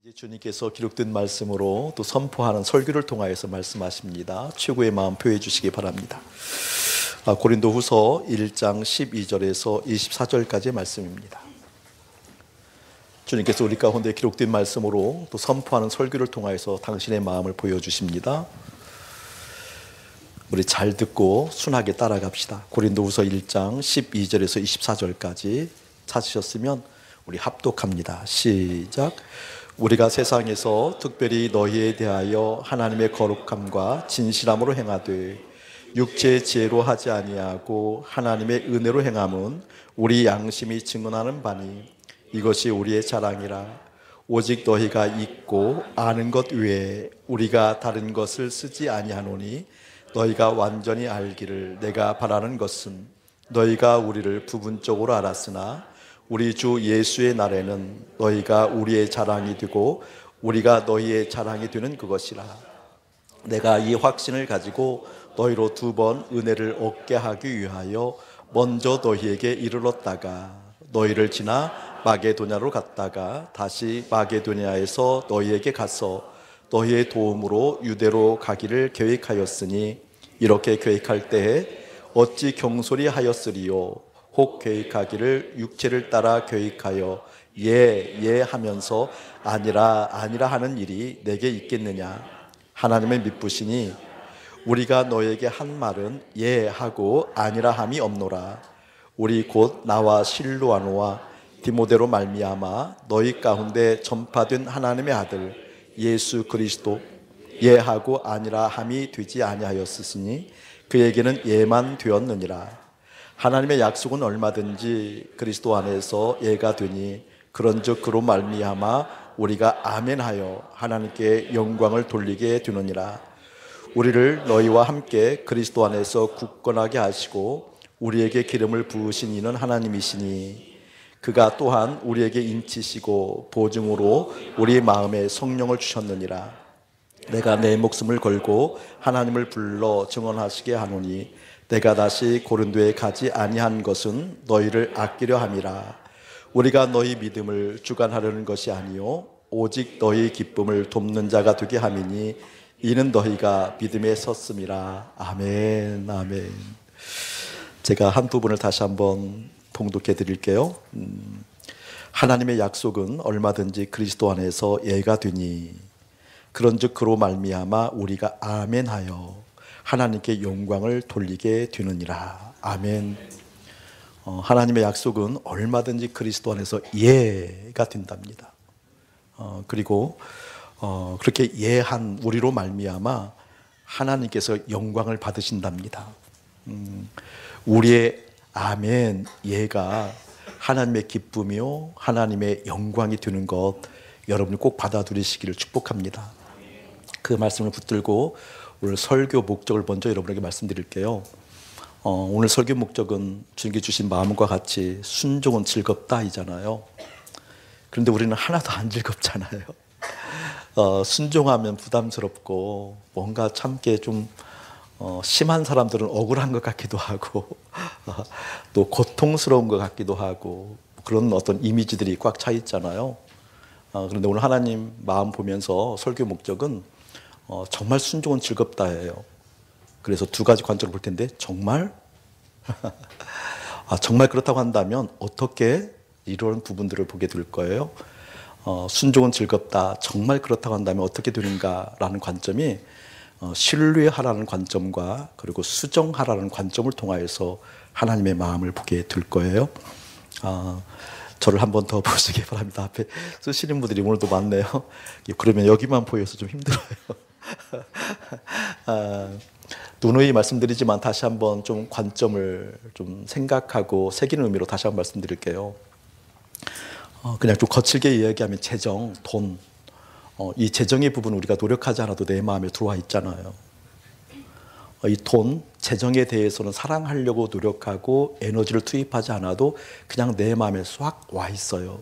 이제 주님께서 기록된 말씀으로 또 선포하는 설교를 통하여서 말씀하십니다. 최고의 마음 표해 주시기 바랍니다. 고린도후서 1장 12절에서 24절까지의 말씀입니다. 주님께서 우리 가운데 기록된 말씀으로 또 선포하는 설교를 통하여서 당신의 마음을 보여주십니다. 우리 잘 듣고 순하게 따라갑시다. 고린도후서 1장 12절에서 24절까지 찾으셨으면 우리 합독합니다. 시작. 우리가 세상에서 특별히 너희에 대하여 하나님의 거룩함과 진실함으로 행하되 육체의 지혜로 하지 아니하고 하나님의 은혜로 행함은 우리 양심이 증언하는 바니 이것이 우리의 자랑이라. 오직 너희가 잊고 아는 것 외에 우리가 다른 것을 쓰지 아니하노니 너희가 완전히 알기를 내가 바라는 것은 너희가 우리를 부분적으로 알았으나 우리 주 예수의 날에는 너희가 우리의 자랑이 되고 우리가 너희의 자랑이 되는 그것이라. 내가 이 확신을 가지고 너희로 2번 은혜를 얻게 하기 위하여 먼저 너희에게 이르렀다가 너희를 지나 마게도냐로 갔다가 다시 마게도냐에서 너희에게 가서 너희의 도움으로 유대로 가기를 계획하였으니 이렇게 계획할 때에 어찌 경솔히 하였으리요. 혹 계획하기를 육체를 따라 계획하여 예 하면서 아니라 하는 일이 내게 있겠느냐. 하나님의 미쁘시니 우리가 너에게 한 말은 예 하고 아니라 함이 없노라. 우리 곧 나와 실로아노와 디모데로 말미암아 너희 가운데 전파된 하나님의 아들 예수 그리스도 예 하고 아니라 함이 되지 아니하였으니 그에게는 예만 되었느니라. 하나님의 약속은 얼마든지 그리스도 안에서 예가 되니 그런즉 그로 말미암아 우리가 아멘하여 하나님께 영광을 돌리게 되느니라. 우리를 너희와 함께 그리스도 안에서 굳건하게 하시고 우리에게 기름을 부으신 이는 하나님이시니 그가 또한 우리에게 인치시고 보증으로 우리 마음에 성령을 주셨느니라. 내가 내 목숨을 걸고 하나님을 불러 증언하시게 하노니 내가 다시 고린도에 가지 아니한 것은 너희를 아끼려 함이라. 우리가 너희 믿음을 주관하려는 것이 아니요 오직 너희 기쁨을 돕는 자가 되게 함이니 이는 너희가 믿음에 섰음이라. 아멘. 아멘. 제가 한 부분을 다시 한번 봉독해 드릴게요. 하나님의 약속은 얼마든지 그리스도 안에서 예가 되니 그런즉 그로 말미암아 우리가 아멘하여 하나님께 영광을 돌리게 되느니라. 아멘. 하나님의 약속은 얼마든지 그리스도 안에서 예가 된답니다. 그리고 그렇게 예한 우리로 말미암아 하나님께서 영광을 받으신답니다. 우리의 아멘 예가 하나님의 기쁨이요 하나님의 영광이 되는 것 여러분이 꼭 받아들이시기를 축복합니다. 그 말씀을 붙들고 오늘 설교 목적을 먼저 여러분에게 말씀드릴게요. 오늘 설교 목적은 주님께 주신 마음과 같이 순종은 즐겁다 이잖아요. 그런데 우리는 하나도 안 즐겁잖아요. 순종하면 부담스럽고 뭔가 참게 좀 심한 사람들은 억울한 것 같기도 하고 또 고통스러운 것 같기도 하고 그런 어떤 이미지들이 꽉 차 있잖아요. 그런데 오늘 하나님 마음 보면서 설교 목적은 정말 순종은 즐겁다예요. 그래서 2가지 관점을 볼 텐데 정말? 정말 그렇다고 한다면 어떻게 이런 부분들을 보게 될 거예요. 순종은 즐겁다. 정말 그렇다고 한다면 어떻게 되는가라는 관점이 신뢰하라는 관점과 그리고 수정하라는 관점을 통하여서 하나님의 마음을 보게 될 거예요. 저를 한 번 더 보시기 바랍니다. 앞에 쓰시는 분들이 오늘도 많네요. 그러면 여기만 보여서 좀 힘들어요. 누누이 말씀드리지만 다시 한번 좀 관점을 좀 생각하고 새기는 의미로 다시 한번 말씀드릴게요. 그냥 좀 거칠게 이야기하면 재정, 돈, 이 재정의 부분 우리가 노력하지 않아도 내 마음에 들어와 있잖아요. 이 돈, 재정에 대해서는 사랑하려고 노력하고 에너지를 투입하지 않아도 그냥 내 마음에 싹 와 있어요.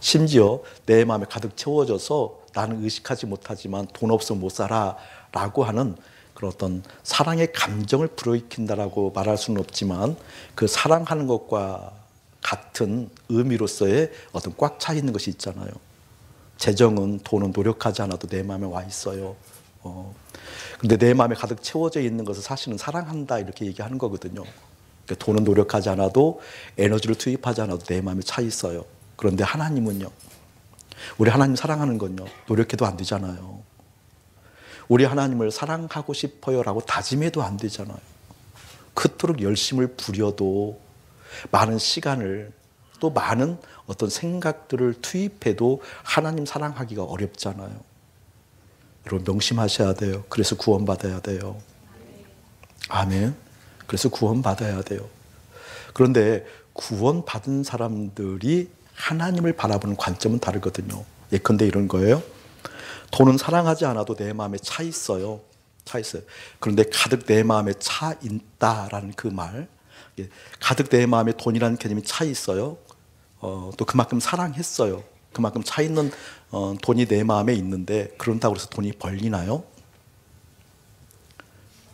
심지어 내 마음에 가득 채워져서 나는 의식하지 못하지만 돈 없으면 못 살아 라고 하는 그런 어떤 사랑의 감정을 불어일으킨다라고 말할 수는 없지만 그 사랑하는 것과 같은 의미로서의 어떤 꽉 차 있는 것이 있잖아요. 재정은, 돈은 노력하지 않아도 내 마음에 와 있어요. 근데 내 마음에 가득 채워져 있는 것을 사실은 사랑한다 이렇게 얘기하는 거거든요. 그러니까 돈은 노력하지 않아도, 에너지를 투입하지 않아도 내 마음에 차 있어요. 그런데 하나님은요, 우리 하나님 사랑하는 건요, 노력해도 안 되잖아요. 우리 하나님을 사랑하고 싶어요라고 다짐해도 안 되잖아요. 그토록 열심을 부려도, 많은 시간을, 또 많은 어떤 생각들을 투입해도 하나님 사랑하기가 어렵잖아요. 여러분 명심하셔야 돼요. 그래서 구원받아야 돼요. 아멘. 그래서 구원받아야 돼요. 그런데 구원받은 사람들이 하나님을 바라보는 관점은 다르거든요. 예컨대 이런 거예요. 돈은 사랑하지 않아도 내 마음에 차 있어요. 차 있어요. 그런데 가득 내 마음에 차 있다라는 그 말, 가득 내 마음에 돈이라는 개념이 차 있어요. 또 그만큼 사랑했어요. 그만큼 차 있는 돈이 내 마음에 있는데, 그런다고 해서 돈이 벌리나요?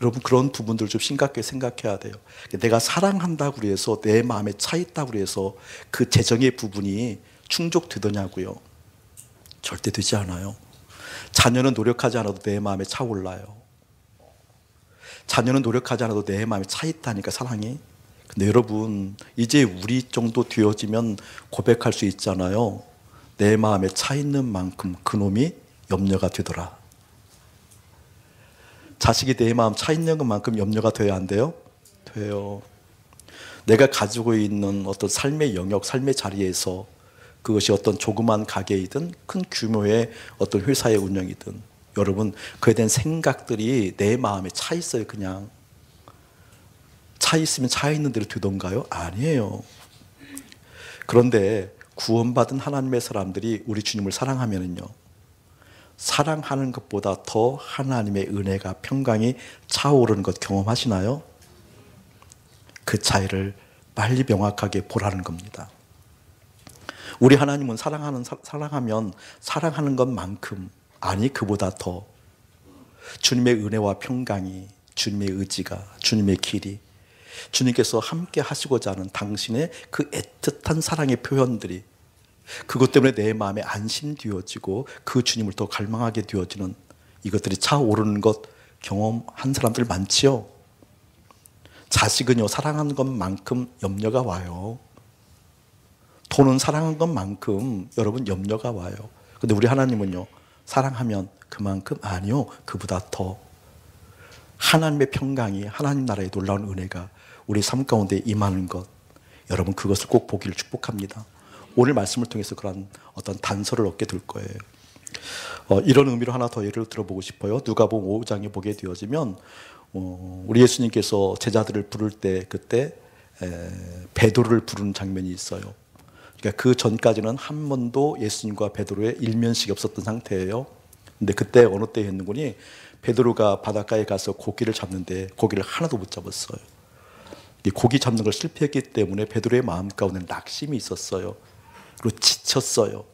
여러분 그런 부분들을 좀 심각하게 생각해야 돼요. 내가 사랑한다고 해서, 내 마음에 차 있다고 해서 그 재정의 부분이 충족되더냐고요? 절대 되지 않아요. 자녀는 노력하지 않아도 내 마음에 차올라요. 자녀는 노력하지 않아도 내 마음에 차 있다니까, 사랑이. 근데 여러분 이제 우리 정도 되어지면 고백할 수 있잖아요. 내 마음에 차 있는 만큼 그놈이 염려가 되더라. 자식이 내 마음 차 있는 것만큼 염려가 돼야 안 돼요? 돼요. 내가 가지고 있는 어떤 삶의 영역, 삶의 자리에서, 그것이 어떤 조그만 가게이든 큰 규모의 어떤 회사의 운영이든, 여러분 그에 대한 생각들이 내 마음에 차 있어요. 그냥 차 있으면 차 있는 대로 되던가요? 아니에요. 그런데 구원받은 하나님의 사람들이 우리 주님을 사랑하면은요, 사랑하는 것보다 더 하나님의 은혜가, 평강이 차오르는 것 경험하시나요? 그 차이를 빨리 명확하게 보라는 겁니다. 우리 하나님은 사랑하면 사랑하는 것만큼, 아니 그보다 더 주님의 은혜와 평강이, 주님의 의지가, 주님의 길이, 주님께서 함께 하시고자 하는 당신의 그 애틋한 사랑의 표현들이, 그것 때문에 내 마음에 안심되어지고 그 주님을 더 갈망하게 되어지는 이것들이 차오르는 것 경험한 사람들 많지요. 자식은요, 사랑하는 것만큼 염려가 와요. 돈은 사랑한 것만큼 여러분 염려가 와요. 근데 우리 하나님은요, 사랑하면 그만큼, 아니요, 그보다 더 하나님의 평강이, 하나님 나라의 놀라운 은혜가 우리 삶 가운데 임하는 것, 여러분 그것을 꼭 보기를 축복합니다. 오늘 말씀을 통해서 그런 어떤 단서를 얻게 될 거예요. 이런 의미로 하나 더 예를 들어보고 싶어요. 누가복음 5장에 보게 되어지면 우리 예수님께서 제자들을 부를 때, 그때 베드로를 부르는 장면이 있어요. 그러니까 그 전까지는 한 번도 예수님과 베드로의 일면식이 없었던 상태예요. 근데 그때 어느 때 했는군이, 베드로가 바닷가에 가서 고기를 잡는데 고기를 하나도 못 잡았어요. 이 고기 잡는 걸 실패했기 때문에 베드로의 마음 가운데 낙심이 있었어요. 그리고 지쳤어요.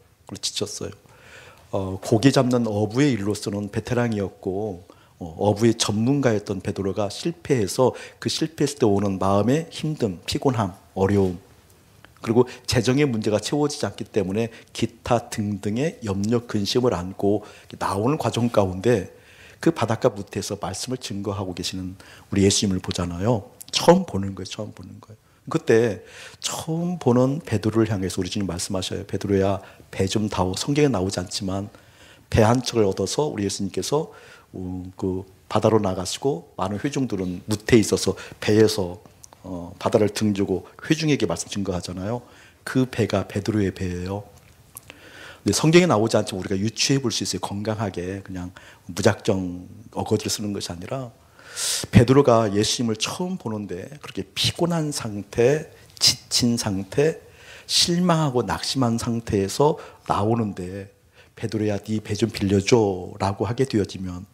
고기 잡는 어부의 일로서는 베테랑이었고, 어부의 전문가였던 베드로가 실패해서, 그 실패했을 때 오는 마음의 힘듦, 피곤함, 어려움, 그리고 재정의 문제가 채워지지 않기 때문에 기타 등등의 염려, 근심을 안고 나오는 과정 가운데 그 바닷가 밑에서 말씀을 증거하고 계시는 우리 예수님을 보잖아요. 처음 보는 거예요. 그때 처음 보는 베드로를 향해서 우리 주님 말씀하셔요. 베드로야, 배 좀 다오. 성경에 나오지 않지만 배 한 척을 얻어서 우리 예수님께서 그 바다로 나가시고, 많은 회중들은 무태에 있어서 배에서 바다를 등지고 회중에게 말씀 증거하잖아요. 그 배가 베드로의 배예요. 근데 성경에 나오지 않지만 우리가 유추해 볼 수 있어요. 건강하게, 그냥 무작정 어거지를 쓰는 것이 아니라, 베드로가 예수님을 처음 보는데 그렇게 피곤한 상태, 지친 상태, 실망하고 낙심한 상태에서 나오는데, 베드로야 네 배 좀 빌려줘 라고 하게 되어지면,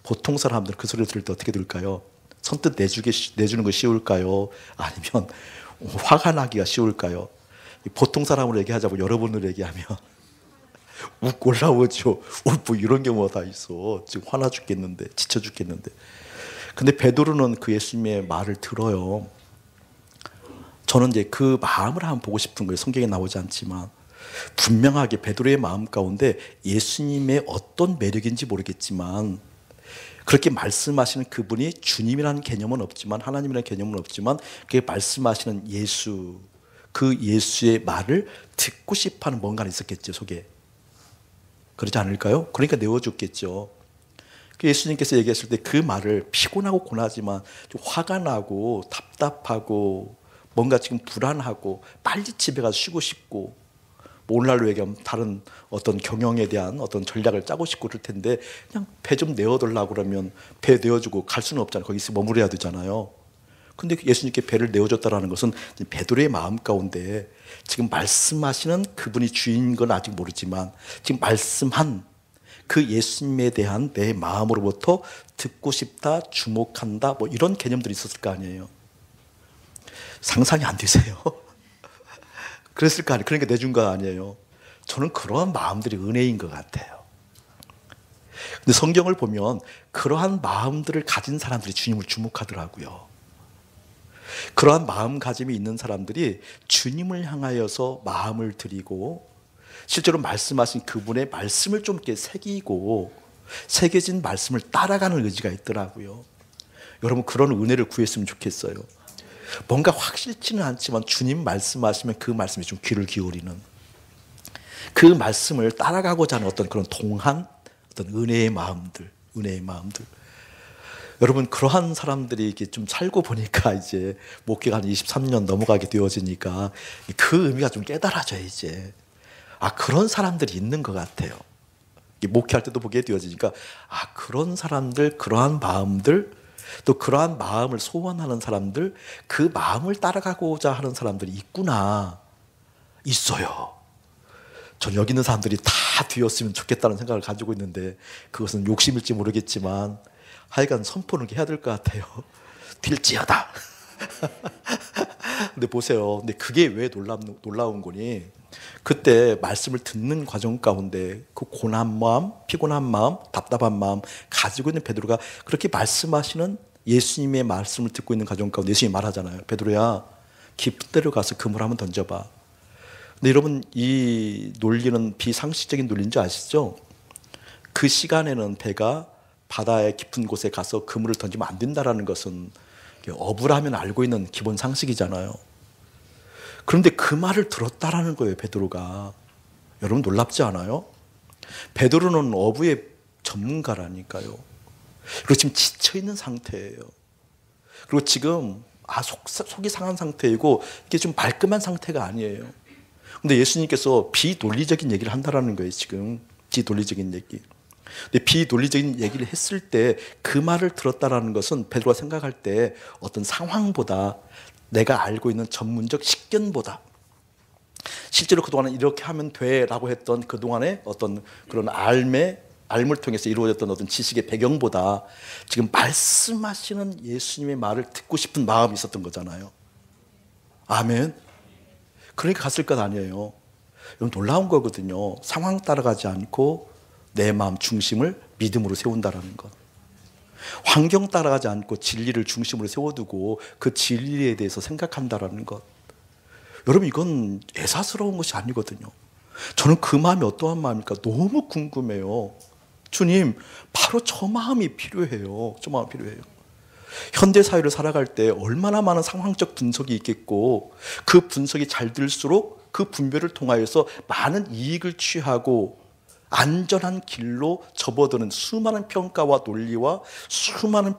보통 사람들은 그 소리를 들을 때 어떻게 들을까요? 선뜻 내주는 거 쉬울까요? 아니면 화가 나기가 쉬울까요? 보통 사람으로 얘기하자고 여러분으로 얘기하면 웃고 올라오죠. 뭐 이런 경우가 다 있어. 지금 화나 죽겠는데, 지쳐 죽겠는데. 근데 베드로는 그 예수님의 말을 들어요. 저는 이제 그 마음을 한번 보고 싶은 거예요. 성경에 나오지 않지만. 분명하게 베드로의 마음 가운데 예수님의 어떤 매력인지 모르겠지만 그렇게 말씀하시는 그분이 주님이라는 개념은 없지만, 하나님이라는 개념은 없지만, 그게 말씀하시는 예수, 그 예수의 말을 듣고 싶어하는 뭔가가 있었겠죠, 속에. 그러지 않을까요? 그러니까 내어줬겠죠. 예수님께서 얘기했을 때 그 말을 피곤하고 고나지만 좀 화가 나고 답답하고 뭔가 지금 불안하고 빨리 집에 가서 쉬고 싶고, 뭐 오늘날로 얘기하면 다른 어떤 경영에 대한 어떤 전략을 짜고 싶고 그럴 텐데 그냥 배 좀 내어달라고 그러면 배 내어주고 갈 수는 없잖아요. 거기서 머무려야 되잖아요. 근데 예수님께 배를 내어줬다라는 것은 베드로의 마음 가운데 지금 말씀하시는 그분이 주인인 건 아직 모르지만 지금 말씀한 그 예수님에 대한 내 마음으로부터 듣고 싶다, 주목한다, 뭐 이런 개념들이 있었을 거 아니에요. 상상이 안 되세요? 그랬을 거 아니에요. 그러니까 내준 거 아니에요. 저는 그러한 마음들이 은혜인 것 같아요. 근데 성경을 보면 그러한 마음들을 가진 사람들이 주님을 주목하더라고요. 그러한 마음가짐이 있는 사람들이 주님을 향하여서 마음을 드리고 실제로 말씀하신 그분의 말씀을 좀 이렇게 새기고 새겨진 말씀을 따라가는 의지가 있더라고요. 여러분 그런 은혜를 구했으면 좋겠어요. 뭔가 확실치는 않지만 주님 말씀하시면 그 말씀에 좀 귀를 기울이는, 그 말씀을 따라가고자 하는 어떤 그런 동한 어떤 은혜의 마음들. 여러분 그러한 사람들이 이렇게 좀 살고 보니까 이제 목회가 한 23년 넘어가게 되어지니까 그 의미가 좀 깨달아져요. 이제 그런 사람들이 있는 것 같아요. 목회할 때도 보게 되어지니까 그런 사람들, 그러한 마음들, 또 그러한 마음을 소원하는 사람들, 그 마음을 따라가고자 하는 사람들이 있구나. 있어요. 전 여기 있는 사람들이 다 되었으면 좋겠다는 생각을 가지고 있는데 그것은 욕심일지 모르겠지만 하여간 선포는 해야 될 것 같아요. 될지어다. 근데 보세요. 근데 그게 왜 놀라운 거니? 그때 말씀을 듣는 과정 가운데 그 고난 마음, 피곤한 마음, 답답한 마음 가지고 있는 베드로가 그렇게 말씀하시는 예수님의 말씀을 듣고 있는 과정 가운데 예수님이 말하잖아요. 베드로야, 깊은 데로 가서 그물 한번 던져봐. 근데 여러분 이 논리는 비상식적인 논리인 줄 아시죠? 그 시간에는 배가 바다의 깊은 곳에 가서 그물을 던지면 안 된다는 것은 어부라면 알고 있는 기본 상식이잖아요. 그런데 그 말을 들었다라는 거예요, 베드로가. 여러분 놀랍지 않아요? 베드로는 어부의 전문가라니까요. 그리고 지금 지쳐있는 상태예요. 그리고 지금 속이 상한 상태이고 이게 좀 말끔한 상태가 아니에요. 근데 예수님께서 비논리적인 얘기를 한다라는 거예요, 지금. 비논리적인 얘기. 근데 비논리적인 얘기를 했을 때 그 말을 들었다라는 것은 베드로가 생각할 때 어떤 상황보다 내가 알고 있는 전문적 식견보다 실제로 그동안은 이렇게 하면 돼라고 했던 그동안의 어떤 그런 알을 통해서 이루어졌던 어떤 지식의 배경보다 지금 말씀하시는 예수님의 말을 듣고 싶은 마음이 있었던 거잖아요. 아멘. 그러니까 갔을 것 아니에요. 이건 놀라운 거거든요. 상황 따라가지 않고 내 마음 중심을 믿음으로 세운다라는 것. 환경 따라가지 않고 진리를 중심으로 세워두고 그 진리에 대해서 생각한다라는 것. 여러분 이건 애사스러운 것이 아니거든요. 저는 그 마음이 어떠한 마음일까 너무 궁금해요. 주님, 바로 저 마음이 필요해요. 저 마음이 필요해요. 현대사회를 살아갈 때 얼마나 많은 상황적 분석이 있겠고 그 분석이 잘 될수록 그 분별을 통하여서 많은 이익을 취하고 안전한 길로 접어드는 수많은 평가와 논리와 수많은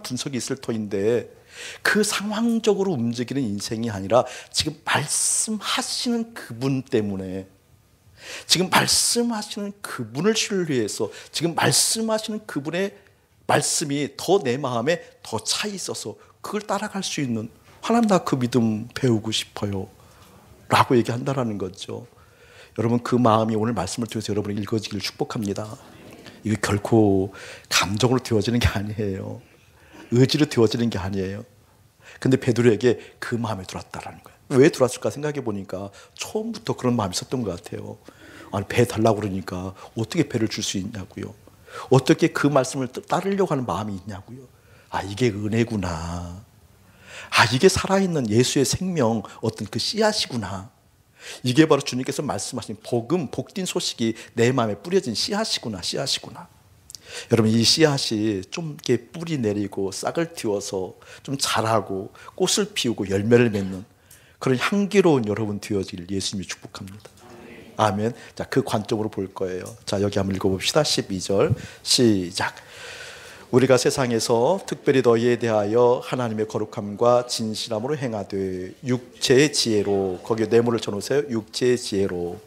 분석이 있을 터인데 그 상황적으로 움직이는 인생이 아니라 지금 말씀하시는 그분 때문에 지금 말씀하시는 그분을 신뢰해서 지금 말씀하시는 그분의 말씀이 더 내 마음에 더 차 있어서 그걸 따라갈 수 있는 하나님 나 그 믿음 배우고 싶어요 라고 얘기한다라는 거죠. 여러분 그 마음이 오늘 말씀을 통해서 여러분이 읽어지기를 축복합니다. 이거 결코 감정으로 되어지는 게 아니에요. 의지로 되어지는 게 아니에요. 근데 베드로에게 그 마음이 들어왔다라는 거예요. 왜 들어왔을까 생각해 보니까 처음부터 그런 마음이 있었던 것 같아요. 아니 배 달라고 그러니까 어떻게 배를 줄 수 있냐고요. 어떻게 그 말씀을 따르려고 하는 마음이 있냐고요. 이게 은혜구나. 이게 살아있는 예수의 생명 어떤 그 씨앗이구나. 이게 바로 주님께서 말씀하신 복음, 복된 소식이 내 마음에 뿌려진 씨앗이구나, 씨앗이구나. 여러분, 이 씨앗이 좀 이렇게 뿌리 내리고 싹을 틔워서 좀 자라고 꽃을 피우고 열매를 맺는 그런 향기로운 여러분 되어지길 예수님이 축복합니다. 아멘. 자, 그 관점으로 볼 거예요. 자, 여기 한번 읽어봅시다. 12절 시작. 우리가 세상에서 특별히 너희에 대하여 하나님의 거룩함과 진실함으로 행하되 육체의 지혜로, 거기에 뇌물을 쳐놓으세요. 육체의 지혜로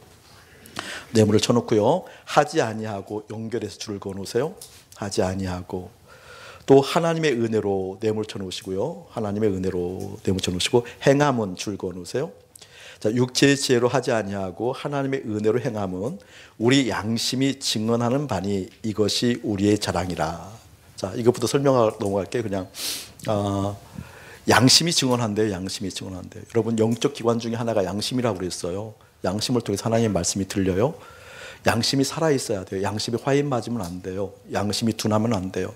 뇌물을 쳐놓고요, 하지 아니하고, 연결해서 줄을 그어놓으세요. 하지 아니하고, 또 하나님의 은혜로 뇌물 쳐놓으시고요, 하나님의 은혜로 뇌물 쳐놓으시고, 행함은 줄 그어놓으세요. 자, 육체의 지혜로 하지 아니하고 하나님의 은혜로 행함은 우리 양심이 증언하는 바니 이것이 우리의 자랑이라. 자, 이것부터 설명하고 넘어갈게요. 그냥 양심이 증언한대요. 양심이 증언한대요. 여러분, 영적 기관 중에 하나가 양심이라고 그랬어요. 양심을 통해서 하나님의 말씀이 들려요. 양심이 살아있어야 돼요. 양심이 화인 맞으면 안 돼요. 양심이 둔하면 안 돼요.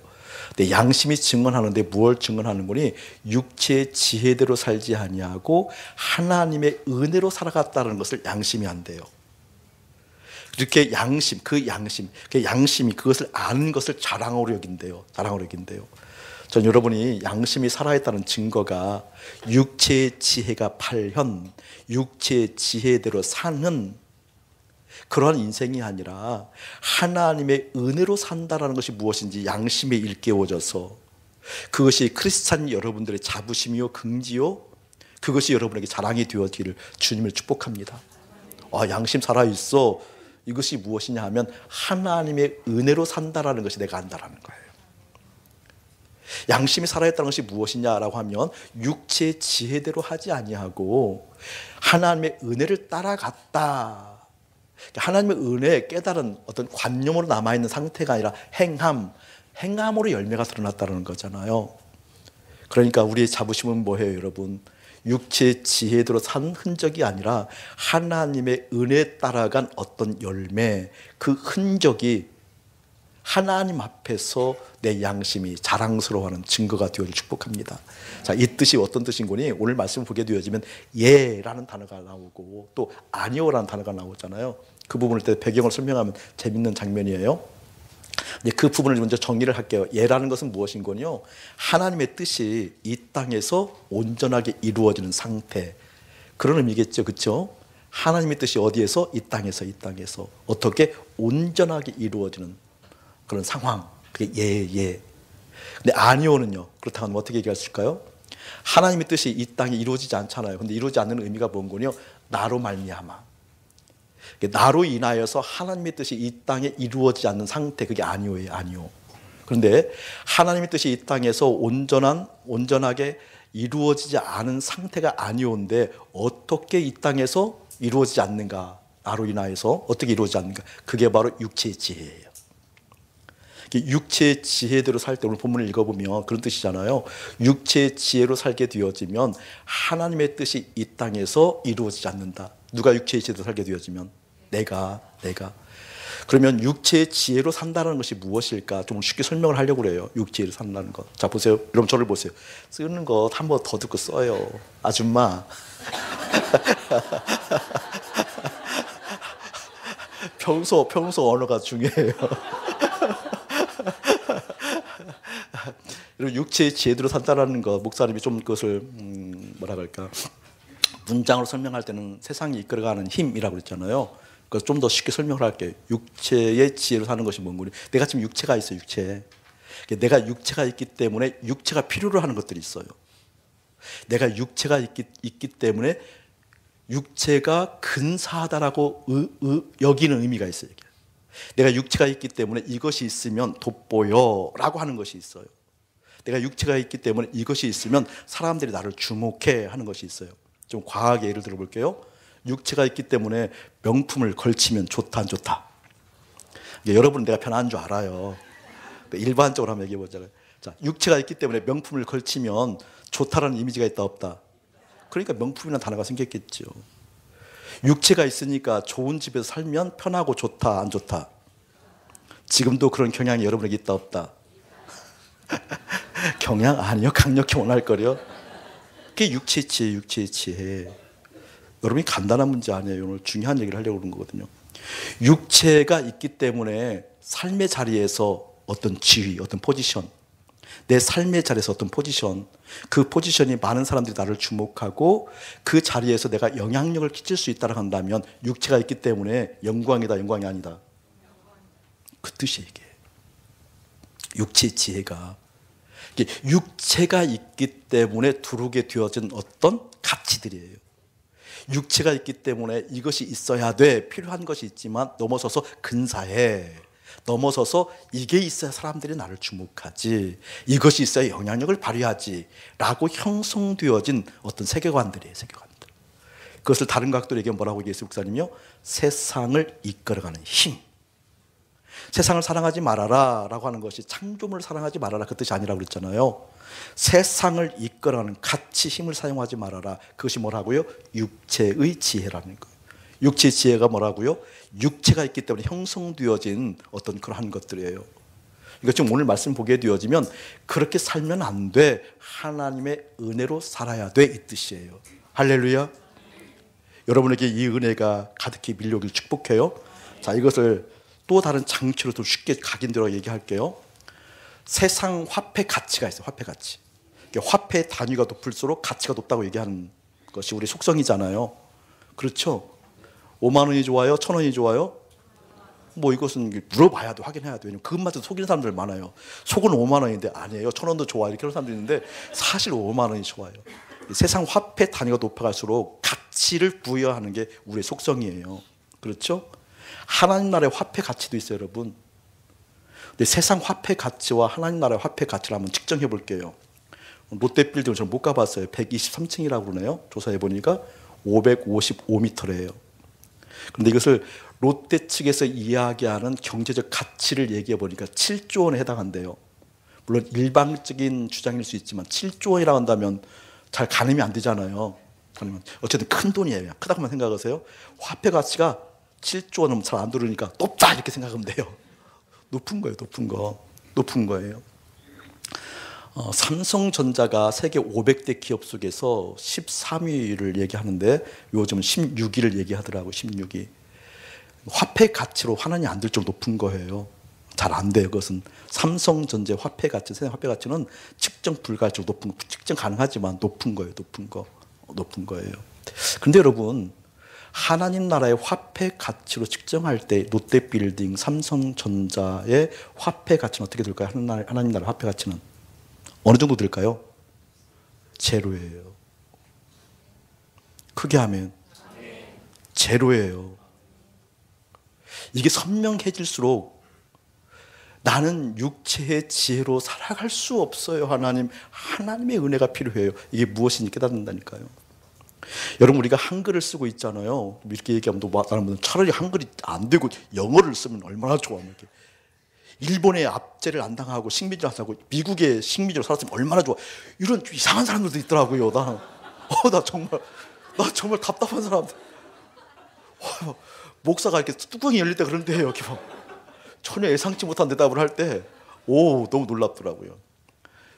근데 양심이 증언하는데 무엇을 증언하는 거니? 육체의 지혜대로 살지 아니하고 하나님의 은혜로 살아갔다는 것을 양심이 안 돼요. 이렇게 양심이 그것을 아는 것을 자랑으로 여긴대요. 자랑으로 여긴대요. 전 여러분이 양심이 살아있다는 증거가 육체의 지혜가 발현, 육체의 지혜대로 사는 그러한 인생이 아니라 하나님의 은혜로 산다라는 것이 무엇인지 양심에 일깨워져서, 그것이 크리스찬 여러분들의 자부심이요 긍지요, 그것이 여러분에게 자랑이 되어지기를 주님을 축복합니다. 양심 살아있어. 이것이 무엇이냐 하면 하나님의 은혜로 산다라는 것이 내가 안다라는 거예요. 양심이 살아있다는 것이 무엇이냐라고 하면 육체의 지혜대로 하지 아니하고 하나님의 은혜를 따라갔다. 하나님의 은혜에 깨달은 어떤 관념으로 남아있는 상태가 아니라 행함으로 열매가 드러났다는 거잖아요. 그러니까 우리의 자부심은 뭐예요, 여러분? 육체의 지혜대로 산 흔적이 아니라 하나님의 은혜에 따라간 어떤 열매, 그 흔적이 하나님 앞에서 내 양심이 자랑스러워하는 증거가 되어질 축복합니다. 자, 이 뜻이 어떤 뜻인 거니? 오늘 말씀을 보게 되어지면 예라는 단어가 나오고 또 아니오라는 단어가 나오잖아요. 그 부분을 때 배경을 설명하면 재밌는 장면이에요. 그 부분을 먼저 정리를 할게요. 예라는 것은 무엇인 거요? 하나님의 뜻이 이 땅에서 온전하게 이루어지는 상태, 그런 의미겠죠, 그렇죠? 하나님의 뜻이 어디에서? 이 땅에서 어떻게 온전하게 이루어지는 그런 상황, 그게 예. 근데 아니오는요, 그렇다고 하면 어떻게 얘기할 수 있을까요? 하나님의 뜻이 이 땅에 이루어지지 않잖아요. 근데 이루어지지 않는 의미가 뭔 거요? 나로 말미암아, 나로 인하여서 하나님의 뜻이 이 땅에 이루어지지 않는 상태, 그게 아니오예요, 아니오. 그런데 하나님의 뜻이 이 땅에서 온전하게 이루어지지 않은 상태가 아니오인데 어떻게 이 땅에서 이루어지지 않는가? 나로 인하여서 어떻게 이루어지지 않는가? 그게 바로 육체의 지혜예요. 육체의 지혜대로 살 때, 오늘 본문을 읽어보면 그런 뜻이잖아요. 육체의 지혜로 살게 되어지면 하나님의 뜻이 이 땅에서 이루어지지 않는다. 누가 육체의 지혜로 살게 되어지면? 내가. 그러면 육체의 지혜로 산다는 것이 무엇일까? 좀 쉽게 설명을 하려고 그래요. 육체로 산다는 것. 자, 보세요. 여러분, 저를 보세요. 쓰는 것 한 번 더 듣고 써요. 아줌마. 평소 언어가 중요해요. 그리고 육체의 지혜대로 산다라는 것, 목사님이 좀 그것을 뭐라 그럴까, 문장으로 설명할 때는 세상이 이끌어가는 힘이라고 그랬잖아요. 그래서 좀 더 쉽게 설명을 할게요. 육체의 지혜로 사는 것이 뭔 거니? 내가 지금 육체가 있어, 육체. 내가 육체가 있기 때문에 육체가 필요로 하는 것들이 있어요. 내가 육체가 있기 때문에 육체가 근사하다라고 여기는 의미가 있어요. 내가 육체가 있기 때문에 이것이 있으면 돋보여라고 하는 것이 있어요. 내가 육체가 있기 때문에 이것이 있으면 사람들이 나를 주목해 하는 것이 있어요. 좀 과하게 예를 들어볼게요. 육체가 있기 때문에 명품을 걸치면 좋다, 안 좋다? 여러분은 내가 편한 줄 알아요. 일반적으로 한번 얘기해 보자고요. 자, 육체가 있기 때문에 명품을 걸치면 좋다라는 이미지가 있다, 없다? 그러니까 명품이라는 단어가 생겼겠죠. 육체가 있으니까 좋은 집에서 살면 편하고 좋다, 안 좋다? 지금도 그런 경향이 여러분에게 있다, 없다? 경향 아니요, 강력히 원할 거려. 그게 육체의 지혜. 여러분이 간단한 문제 아니에요. 오늘 중요한 얘기를 하려고 그러는 거거든요. 육체가 있기 때문에 삶의 자리에서 어떤 지위, 어떤 포지션, 내 삶의 자리에서 어떤 포지션, 그 포지션이 많은 사람들이 나를 주목하고 그 자리에서 내가 영향력을 끼칠 수 있다고 한다면 육체가 있기 때문에 영광이다, 영광이 아니다. 그 뜻이 이게. 육체의 지혜가. 육체가 있기 때문에 두르게 되어진 어떤 가치들이에요. 육체가 있기 때문에 이것이 있어야 돼. 필요한 것이 있지만 넘어서서 근사해. 넘어서서 이게 있어야 사람들이 나를 주목하지. 이것이 있어야 영향력을 발휘하지. 라고 형성되어진 어떤 세계관들이에요. 세계관들. 그것을 다른 각도로 얘기하면 뭐라고 얘기했어요? 목사님이요? 세상을 이끌어가는 힘. 세상을 사랑하지 말아라 라고 하는 것이 창조물을 사랑하지 말아라 그 뜻이 아니라고 그랬잖아요. 세상을 이끌어가는 가치, 힘을 사용하지 말아라. 그것이 뭐라고요? 육체의 지혜라는 거예요. 육체의 지혜가 뭐라고요? 육체가 있기 때문에 형성되어진 어떤 그러한 것들이에요. 이거 지금 오늘 말씀 보게 되어지면 그렇게 살면 안 돼. 하나님의 은혜로 살아야 돼. 이 뜻이에요. 할렐루야. 여러분에게 이 은혜가 가득히 밀려오길 축복해요. 자, 이것을 또 다른 장치로 더 쉽게 각인들어 얘기할게요. 세상 화폐 가치가 있어요. 화폐 가치. 화폐 단위가 높을수록 가치가 높다고 얘기하는 것이 우리 속성이잖아요. 그렇죠? 5만 원이 좋아요? 1,000원이 좋아요? 뭐 이것은 물어봐야 돼. 확인해야 돼. 왜냐면 그것마저 속이는 사람들 많아요. 속은 5만 원인데 아니에요. 1,000원도 좋아요. 이렇게 하는 사람들이 있는데 사실 5만 원이 좋아요. 세상 화폐 단위가 높아갈수록 가치를 부여하는 게 우리의 속성이에요. 그렇죠? 하나님 나라의 화폐 가치도 있어요, 여러분. 근데 세상 화폐 가치와 하나님 나라의 화폐 가치를 한번 측정해 볼게요. 롯데빌딩을 저는 못 가봤어요. 123층이라고 그러네요. 조사해 보니까 555m래요. 그런데 이것을 롯데 측에서 이야기하는 경제적 가치를 얘기해 보니까 7조 원에 해당한대요. 물론 일방적인 주장일 수 있지만 7조 원이라고 한다면 잘 가늠이 안 되잖아요. 어쨌든 큰 돈이에요. 크다고만 생각하세요. 화폐 가치가 7조 원은 잘 안 들으니까 높다 이렇게 생각하면 돼요. 높은 거예요. 높은 거. 높은 거예요. 삼성전자가 세계 500대 기업 속에서 13위를 얘기하는데 요즘은 16위를 얘기하더라고요. 16위. 화폐 가치로 환원이 안 될 정도 높은 거예요. 잘 안 돼요. 그것은 삼성전자 화폐 가치, 세상 화폐 가치는 측정 불가할 정도 높은 거, 측정 가능하지만 높은 거예요. 높은 거. 높은 거예요. 그런데 여러분, 하나님 나라의 화폐 가치로 측정할 때 롯데빌딩, 삼성전자의 화폐 가치는 어떻게 될까요? 하나님 나라의 화폐 가치는 어느 정도 될까요? 제로예요. 크게 하면 제로예요. 이게 선명해질수록 나는 육체의 지혜로 살아갈 수 없어요. 하나님의 은혜가 필요해요. 이게 무엇인지 깨닫는다니까요. 여러분, 우리가 한글을 쓰고 있잖아요. 이렇게 얘기하면 또 다른 분은 차라리 한글이 안 되고 영어를 쓰면 얼마나 좋아. 이렇게. 일본의 압제를 안 당하고 식민지를 안 당하고 미국의 식민지로 살았으면 얼마나 좋아. 이런 이상한 사람들도 있더라고요. 나 정말 답답한 사람들. 목사가 이렇게 뚜껑이 열릴 때 그런데 이렇게 막 전혀 예상치 못한 대답을 할 때 너무 놀랍더라고요.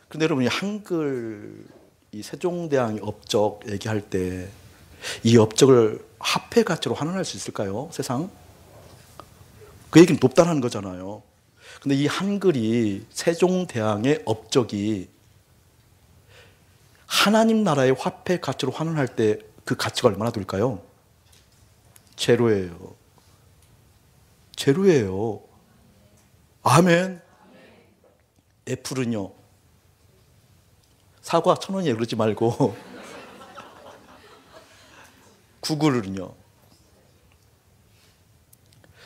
그런데 여러분이 한글 이 세종대왕의 업적 얘기할 때 이 업적을 화폐 가치로 환원할 수 있을까요? 세상? 그 얘기는 높다는 거잖아요. 근데 이 한글이 세종대왕의 업적이 하나님 나라의 화폐 가치로 환원할 때 그 가치가 얼마나 될까요? 제로예요. 제로예요. 아멘. 애플은요. 사과 1,000원이에요. 그러지 말고. 구글은요.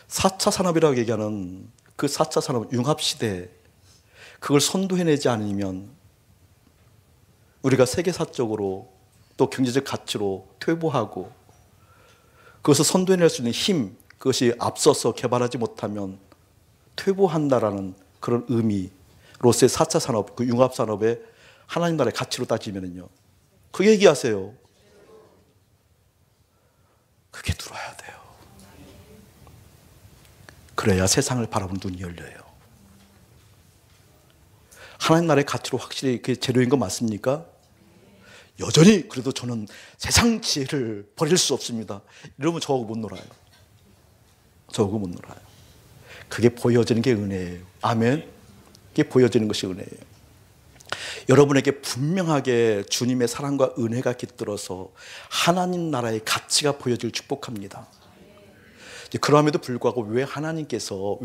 4차 산업이라고 얘기하는 그 4차 산업 융합시대, 그걸 선도해내지 않으면 우리가 세계사적으로 또 경제적 가치로 퇴보하고 그것을 선도해낼 수 있는 힘, 그것이 앞서서 개발하지 못하면 퇴보한다라는 그런 의미로서의 4차 산업, 그 융합산업의 하나님 나라의 가치로 따지면요. 그 얘기하세요. 그게 들어야 돼요. 그래야 세상을 바라보는 눈이 열려요. 하나님 나라의 가치로 확실히 그게 제로인 거 맞습니까? 여전히 그래도 저는 세상 지혜를 버릴 수 없습니다. 이러면 저하고 못 놀아요. 저하고 못 놀아요. 그게 보여지는 게 은혜예요. 아멘. 그게 보여지는 것이 은혜예요. 여러분에게 분명하게 주님의 사랑과 은혜가 깃들어서 하나님 나라의 가치가 보여질 축복합니다. 그럼에도 불구하고 왜 하나님께서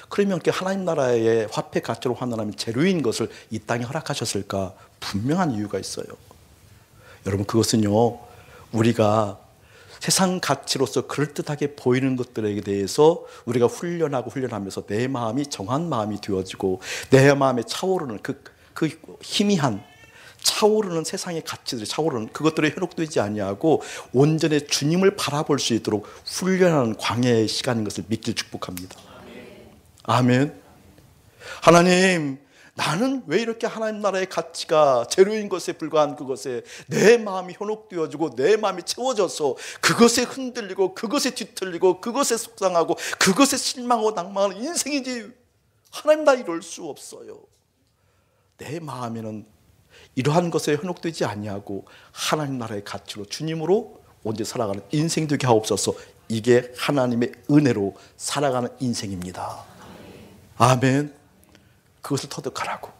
그러면 하나님 나라의 화폐 가치로 환원하면 재료인 것을 이 땅에 허락하셨을까? 분명한 이유가 있어요. 여러분, 그것은요, 우리가 세상 가치로서 그럴듯하게 보이는 것들에 대해서 우리가 훈련하면서 내 마음이 정한 마음이 되어지고 내 마음에 차오르는 그 희미한 차오르는 세상의 가치들이 그것들에 현혹되지 아니하고 온전히 주님을 바라볼 수 있도록 훈련하는 광야의 시간인 것을 믿길 축복합니다. 아멘. 하나님, 나는 왜 이렇게 하나님 나라의 가치가 재료인 것에 불과한 그것에 내 마음이 현혹되어지고 내 마음이 채워져서 그것에 흔들리고 그것에 뒤틀리고 그것에 속상하고 그것에 실망하고 낭망하는 인생이지. 하나님, 나 이럴 수 없어요. 내 마음에는 이러한 것에 현혹되지 아니하고 하나님 나라의 가치로 주님으로 온전히 살아가는 인생 되게 하옵소서. 이게 하나님의 은혜로 살아가는 인생입니다. 아멘. 그것을 터득하라고.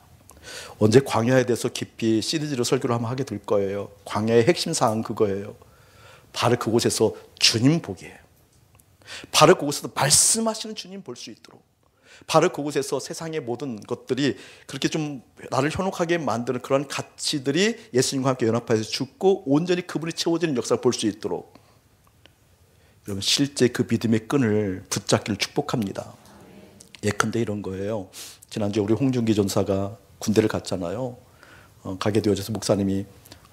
언제 광야에 대해서 깊이 시리즈로 설교를 한번 하게 될 거예요. 광야의 핵심 사항은 그거예요. 바로 그곳에서 주님 보기예요. 바로 그곳에서 말씀하시는 주님 볼 수 있도록, 바로 그곳에서 세상의 모든 것들이 그렇게 좀 나를 현혹하게 만드는 그런 가치들이 예수님과 함께 연합해서 죽고 온전히 그분이 채워지는 역사를 볼 수 있도록, 여러분, 실제 그 믿음의 끈을 붙잡기를 축복합니다. 예컨대 이런 거예요. 지난주에 우리 홍준기 전사가 군대를 갔잖아요. 가게 되어져서 목사님이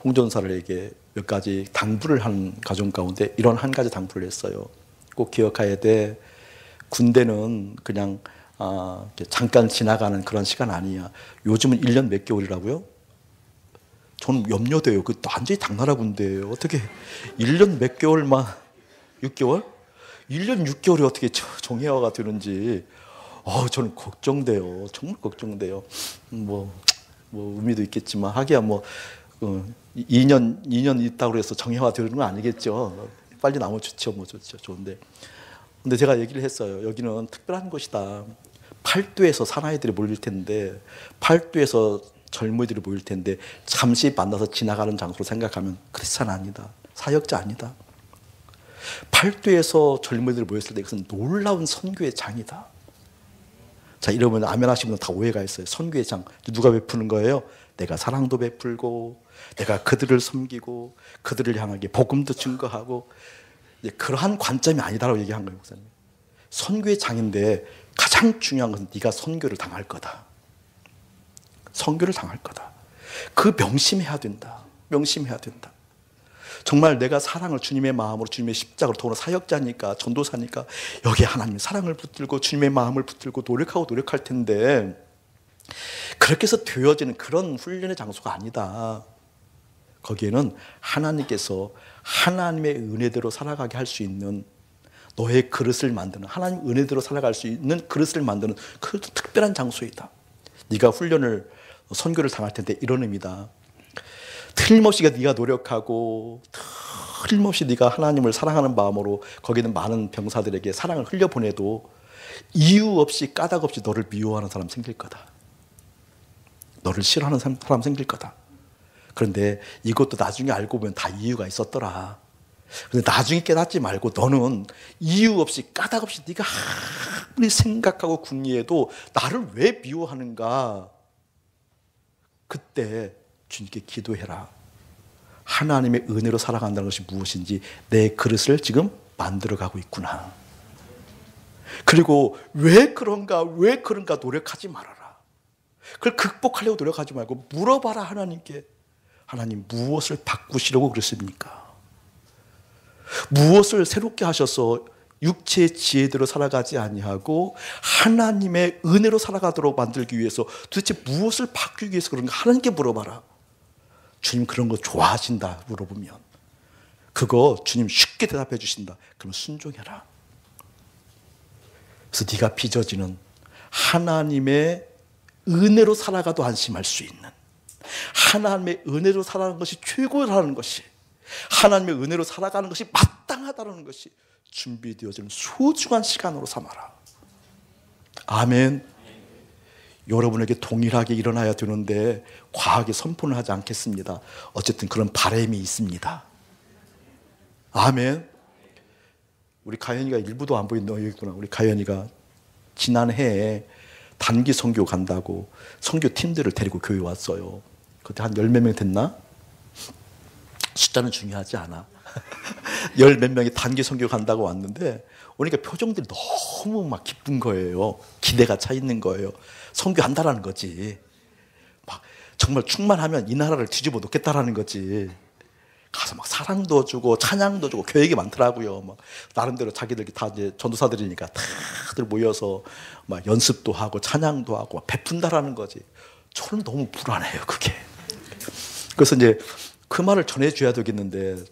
홍 전사에게 몇 가지 당부를 한 가정 가운데 이런 한 가지 당부를 했어요. 꼭 기억해야 돼. 군대는 그냥 잠깐 지나가는 그런 시간 아니야. 요즘은 1년 몇 개월이라고요? 저는 염려돼요. 그 완전히 당나라 군대예요. 어떻게 1년 몇 개월만, 6개월? 1년 6개월이 어떻게 정예화가 되는지 저는 걱정돼요. 정말 걱정돼요. 뭐 의미도 있겠지만 하기야 2년 있다고 해서 정예화 되는 건 아니겠죠. 빨리 나오면 좋죠. 좋죠. 좋은데. 근데 제가 얘기를 했어요. 여기는 특별한 곳이다. 팔도에서 사나이들이 몰릴 텐데, 팔도에서 젊은이들이 모일 텐데 잠시 만나서 지나가는 장소로 생각하면 크리스찬 아니다. 사역자 아니다. 팔도에서 젊은이들이 모였을 때 그것은 놀라운 선교의 장이다. 자, 이러면 아멘 하시는 분은 다 오해가 있어요. 선교의 장, 누가 베푸는 거예요? 내가 사랑도 베풀고 내가 그들을 섬기고 그들을 향하게 복음도 증거하고, 그러한 관점이 아니다라고 얘기한 거예요, 목사님. 선교의 장인데 가장 중요한 것은 네가 선교를 당할 거다. 선교를 당할 거다. 그 명심해야 된다. 명심해야 된다. 정말 내가 사랑을 주님의 마음으로, 주님의 십자가로, 더구나 사역자니까, 전도사니까 여기에 하나님의 사랑을 붙들고 주님의 마음을 붙들고 노력할 텐데, 그렇게 해서 되어지는 그런 훈련의 장소가 아니다. 거기에는 하나님께서 하나님의 은혜대로 살아가게 할 수 있는, 너의 그릇을 만드는, 하나님 은혜대로 살아갈 수 있는 그릇을 만드는 그 특별한 장소이다. 네가 훈련을, 선교를 당할 텐데 이런 의미다. 틀림없이 네가 노력하고 틀림없이 네가 하나님을 사랑하는 마음으로 거기 있는 많은 병사들에게 사랑을 흘려보내도 이유 없이 까닭 없이 너를 미워하는 사람 생길 거다. 너를 싫어하는 사람 생길 거다. 그런데 이것도 나중에 알고 보면 다 이유가 있었더라. 그런데 나중에 깨닫지 말고 너는 이유 없이 까닭 없이 네가 아무리 생각하고 궁리해도 나를 왜 미워하는가? 그때 주님께 기도해라. 하나님의 은혜로 살아간다는 것이 무엇인지 내 그릇을 지금 만들어가고 있구나. 그리고 왜 그런가 노력하지 말아라. 그걸 극복하려고 노력하지 말고 물어봐라, 하나님께. 하나님, 무엇을 바꾸시려고 그러십니까? 무엇을 새롭게 하셔서 육체의 지혜대로 살아가지 아니하고 하나님의 은혜로 살아가도록 만들기 위해서 도대체 무엇을 바꾸기 위해서 그런가? 하나님께 물어봐라. 주님 그런 거 좋아하신다 물어보면 그거 주님 쉽게 대답해 주신다. 그럼 순종해라. 그래서 네가 빚어지는 하나님의 은혜로 살아가도 안심할 수 있는, 하나님의 은혜로 살아가는 것이 최고라는 것이, 하나님의 은혜로 살아가는 것이 마땅하다는 것이 준비되어지는 소중한 시간으로 삼아라. 아멘. 여러분에게 동일하게 일어나야 되는데 과하게 선포는 하지 않겠습니다. 어쨌든 그런 바람이 있습니다. 아멘. 우리 가연이가 일부도 안 보이는 여기 있구나. 우리 가연이가 지난해에 단기 선교 간다고 선교팀들을 데리고 교회 왔어요. 그때 한 열 몇 명 됐나? 숫자는 중요하지 않아. 열 몇 명이 단기 선교 간다고 왔는데 오니까 표정들이 너무 막 기쁜 거예요. 기대가 차 있는 거예요. 선교한다라는 거지. 막 정말 충만하면 이 나라를 뒤집어 놓겠다라는 거지. 가서 막 사랑도 주고 찬양도 주고 계획이 많더라고요. 막 나름대로 자기들 다 이제 전도사들이니까 다들 모여서 막 연습도 하고 찬양도 하고 막 베푼다라는 거지. 저는 너무 불안해요, 그게. 그래서 이제 그 말을 전해줘야 되겠는데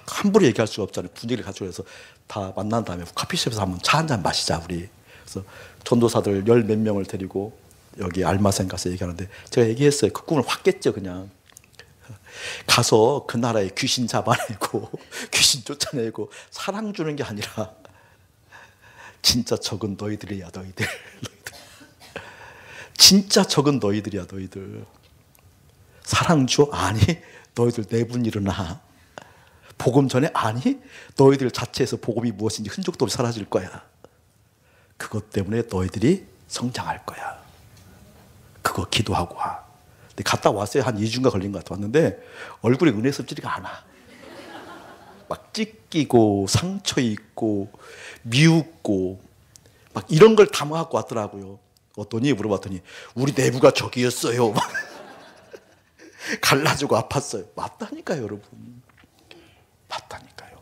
함부로 얘기할 수가 없잖아요. 분위기를 가져서 다 만난 다음에 커피숍에서 한번 차 한잔 마시자 우리. 그래서 전도사들 열 몇 명을 데리고 여기 알마생 가서 얘기하는데 제가 얘기했어요. 그 꿈을 확 깼죠. 그냥 가서 그 나라에 귀신 잡아내고 귀신 쫓아내고 사랑 주는 게 아니라 진짜 적은 너희들이야 너희들. 진짜 적은 너희들이야 너희들. 사랑 줘? 아니 너희들 내분 일어나. 복음 전에? 아니 너희들 자체에서 복음이 무엇인지 흔적도 없이 사라질 거야. 그것 때문에 너희들이 성장할 거야. 그거 기도하고 와. 근데 갔다 왔어요. 한 2주인가 걸린 것 같아. 왔는데 얼굴에 은혜스럽지가 않아. 막 찢기고 상처 있고 미웃고 막 이런 걸 담아갖고 왔더라고요. 어떠니? 물어봤더니 우리 내부가 저기였어요. 갈라지고 아팠어요. 맞다니까요, 여러분. 맞다니까요.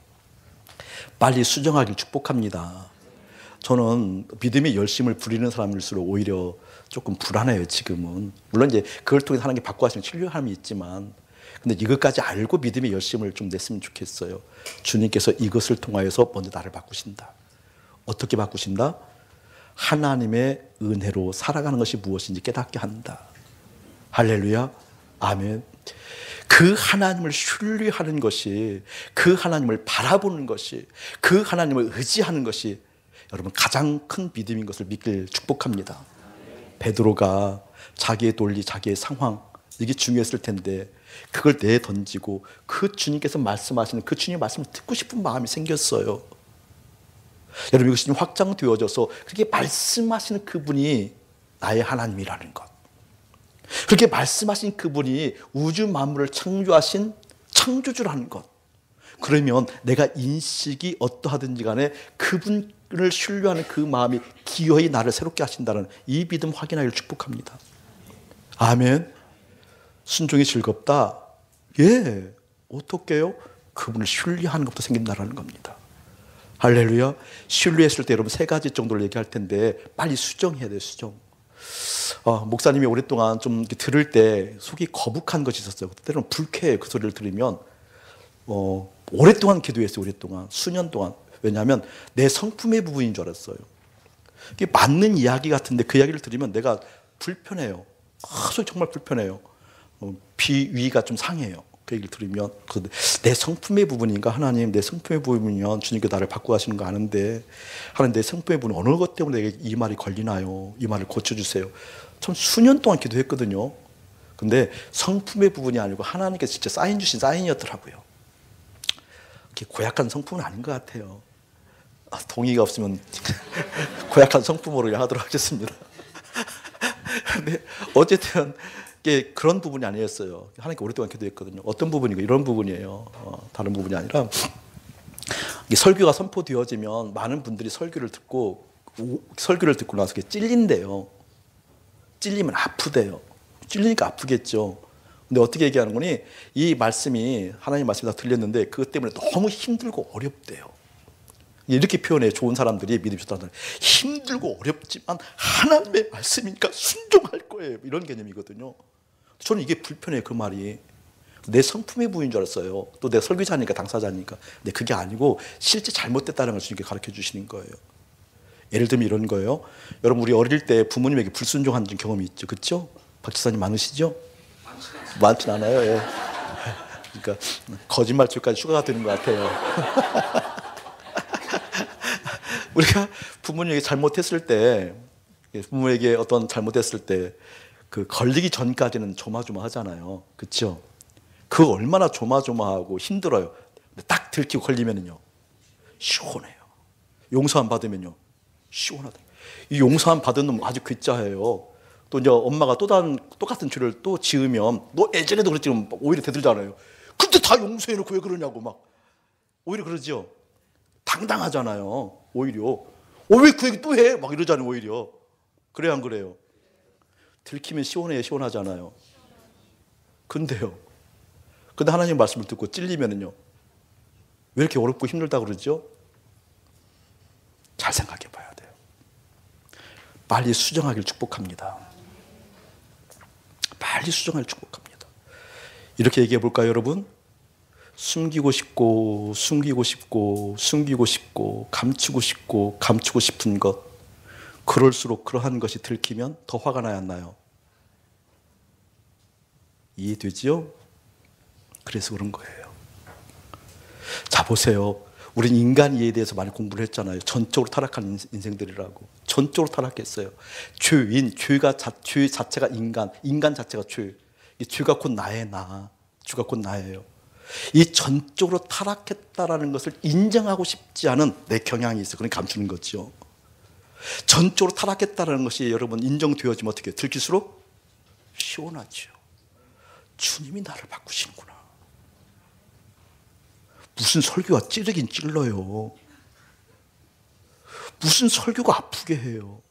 빨리 수정하길 축복합니다. 저는 믿음의 열심을 부리는 사람일수록 오히려 조금 불안해요, 지금은. 물론 이제 그걸 통해서 하나님께 받고 하시는 치료함이 있지만, 근데 이것까지 알고 믿음의 열심을 좀 냈으면 좋겠어요. 주님께서 이것을 통하여서 먼저 나를 바꾸신다. 어떻게 바꾸신다? 하나님의 은혜로 살아가는 것이 무엇인지 깨닫게 한다. 할렐루야. 아멘. 그 하나님을 신뢰하는 것이, 그 하나님을 바라보는 것이, 그 하나님을 의지하는 것이 여러분 가장 큰 믿음인 것을 믿길 축복합니다. 베드로가 자기의 논리, 자기의 상황 이게 중요했을 텐데 그걸 내던지고 그 주님께서 말씀하시는 그 주님의 말씀을 듣고 싶은 마음이 생겼어요. 여러분 이것이 확장되어져서 그렇게 말씀하시는 그분이 나의 하나님이라는 것, 그렇게 말씀하신 그분이 우주 만물을 창조하신 창조주라는 것, 그러면 내가 인식이 어떠하든지 간에 그분을 신뢰하는 그 마음이 기어이 나를 새롭게 하신다는 이 믿음 확인하기를 축복합니다. 아멘. 순종이 즐겁다. 예. 어떻게요? 그분을 신뢰하는 것부터 생긴다는 겁니다. 할렐루야. 신뢰했을 때 여러분 세 가지 정도를 얘기할 텐데 빨리 수정해야 돼요. 수정. 목사님이 오랫동안 좀 들을 때 속이 거북한 것이 있었어요. 때로는 불쾌해요. 그 소리를 들으면. 오랫동안 기도했어요. 오랫동안. 수년 동안. 왜냐하면 내 성품의 부분인 줄 알았어요. 이게 맞는 이야기 같은데 그 이야기를 들으면 내가 불편해요. 정말 불편해요. 비위가 좀 상해요. 그 얘기를 들으면 내 성품의 부분인가? 하나님 내 성품의 부분이면 주님께 나를 바꾸어 하시는 거 아는데 하나님 내 성품의 부분 어느 것 때문에 내게 이 말이 걸리나요? 이 말을 고쳐주세요. 참 수년 동안 기도했거든요. 근데 성품의 부분이 아니고 하나님께서 진짜 사인 주신 사인이었더라고요. 고약한 성품은 아닌 것 같아요. 동의가 없으면 고약한 성품으로 하도록 하겠습니다. 근데 어쨌든 그런 부분이 아니었어요. 하나님께 오랫동안 기도했거든요. 어떤 부분이고 이런 부분이에요. 다른 부분이 아니라 설교가 선포되어지면 많은 분들이 설교를 듣고 나서 찔린대요. 찔리면 아프대요. 찔리니까 아프겠죠. 근데 어떻게 얘기하는 거니? 이 말씀이 하나님 말씀이 다 들렸는데 그것 때문에 너무 힘들고 어렵대요. 이렇게 표현해요. 좋은 사람들이 믿음이 좋다는 사람들. 힘들고 어렵지만 하나님의 말씀이니까 순종할 거예요. 이런 개념이거든요. 저는 이게 불편해요. 그 말이. 내 성품의 부분인 줄 알았어요. 또 내가 설교자니까 당사자니까. 근데 그게 아니고 실제 잘못됐다는 걸 주님께 가르쳐 주시는 거예요. 예를 들면 이런 거예요. 여러분 우리 어릴 때 부모님에게 불순종한 경험이 있죠. 그렇죠? 박 지사님 많으시죠? 많진 않아요. 예. 그러니까 거짓말치기까지 추가가 되는 것 같아요. 우리가 부모님에게 잘못했을 때, 부모에게 어떤 잘못했을 때 그 걸리기 전까지는 조마조마하잖아요. 그렇죠? 그 얼마나 조마조마하고 힘들어요. 근데 딱 들키고 걸리면요 시원해요. 용서 안 받으면요 시원하다. 이 용서 안 받은 놈 아주 괴짜예요. 또 이제 엄마가 또 다른 똑같은 죄를 또 지으면 너 예전에도 그랬지만 오히려 대들잖아요. 근데 다 용서해놓고 왜 그러냐고 막 오히려 그러죠. 당당하잖아요. 오히려 왜 그 얘기 또 해? 막 이러잖아요. 오히려 그래요 안 그래요? 들키면 시원해요. 시원하잖아요. 근데 하나님 말씀을 듣고 찔리면은요 왜 이렇게 어렵고 힘들다 그러죠? 잘 생각해 봐야 돼요. 빨리 수정하길 축복합니다. 빨리 수정하길 축복합니다. 이렇게 얘기해 볼까요, 여러분? 숨기고 싶고 숨기고 싶고 숨기고 싶고 감추고 싶고 감추고 싶은 것, 그럴수록 그러한 것이 들키면 더 화가 나야 안 나요? 이해되지요? 그래서 그런 거예요. 자 보세요. 우린 인간 이해에 대해서 많이 공부를 했잖아요. 전적으로 타락한 인생들이라고. 전적으로 타락했어요. 죄인, 죄 자체가 인간 자체가 죄. 이 죄가 곧 나의 나. 죄가 곧 나예요. 이 전적으로 타락했다라는 것을 인정하고 싶지 않은 내 경향이 있어. 그러니까 감추는 거죠. 전적으로 타락했다라는 것이 여러분 인정되어지면 어떻게 해요? 들킬수록 시원하죠. 주님이 나를 바꾸시는구나. 무슨 설교가 찌르긴 찔러요. 무슨 설교가 아프게 해요.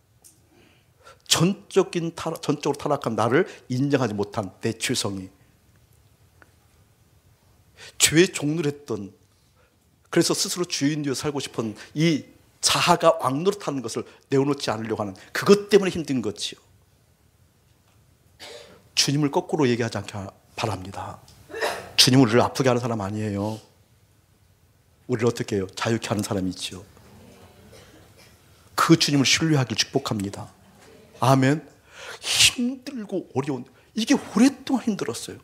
전적으로 타락한 나를 인정하지 못한 내 죄성이, 죄의 종로를 했던, 그래서 스스로 주인 되어 살고 싶은 이 자아가 왕노릇하는 것을 내어놓지 않으려고 하는 그것 때문에 힘든 거지요. 주님을 거꾸로 얘기하지 않게 바랍니다. 주님은 우리를 아프게 하는 사람 아니에요. 우리를 어떻게 해요? 자유케 하는 사람이지요. 그 주님을 신뢰하길 축복합니다. 아멘. 힘들고 어려운, 이게 오랫동안 힘들었어요.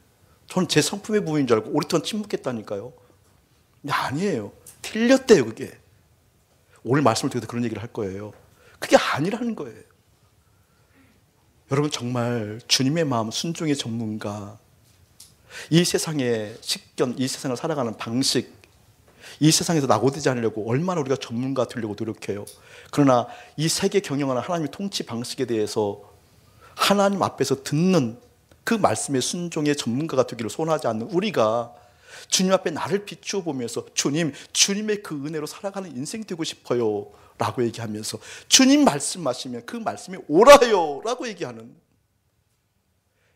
저는 제 성품의 부분인 줄 알고 오랫동안 침묵했다니까요. 근데 아니에요. 틀렸대요 그게. 오늘 말씀을 듣고도 그런 얘기를 할 거예요. 그게 아니라는 거예요. 여러분 정말 주님의 마음, 순종의 전문가, 이 세상의 식견, 이 세상을 살아가는 방식, 이 세상에서 낙오되지 않으려고 얼마나 우리가 전문가 되려고 노력해요. 그러나 이 세계 경영하는 하나님의 통치 방식에 대해서 하나님 앞에서 듣는 그 말씀의 순종의 전문가가 되기를 소원하지 않는 우리가 주님 앞에 나를 비추어 보면서 주님, 주님의 그 은혜로 살아가는 인생 되고 싶어요 라고 얘기하면서 주님 말씀하시면 그 말씀이 옳아요 라고 얘기하는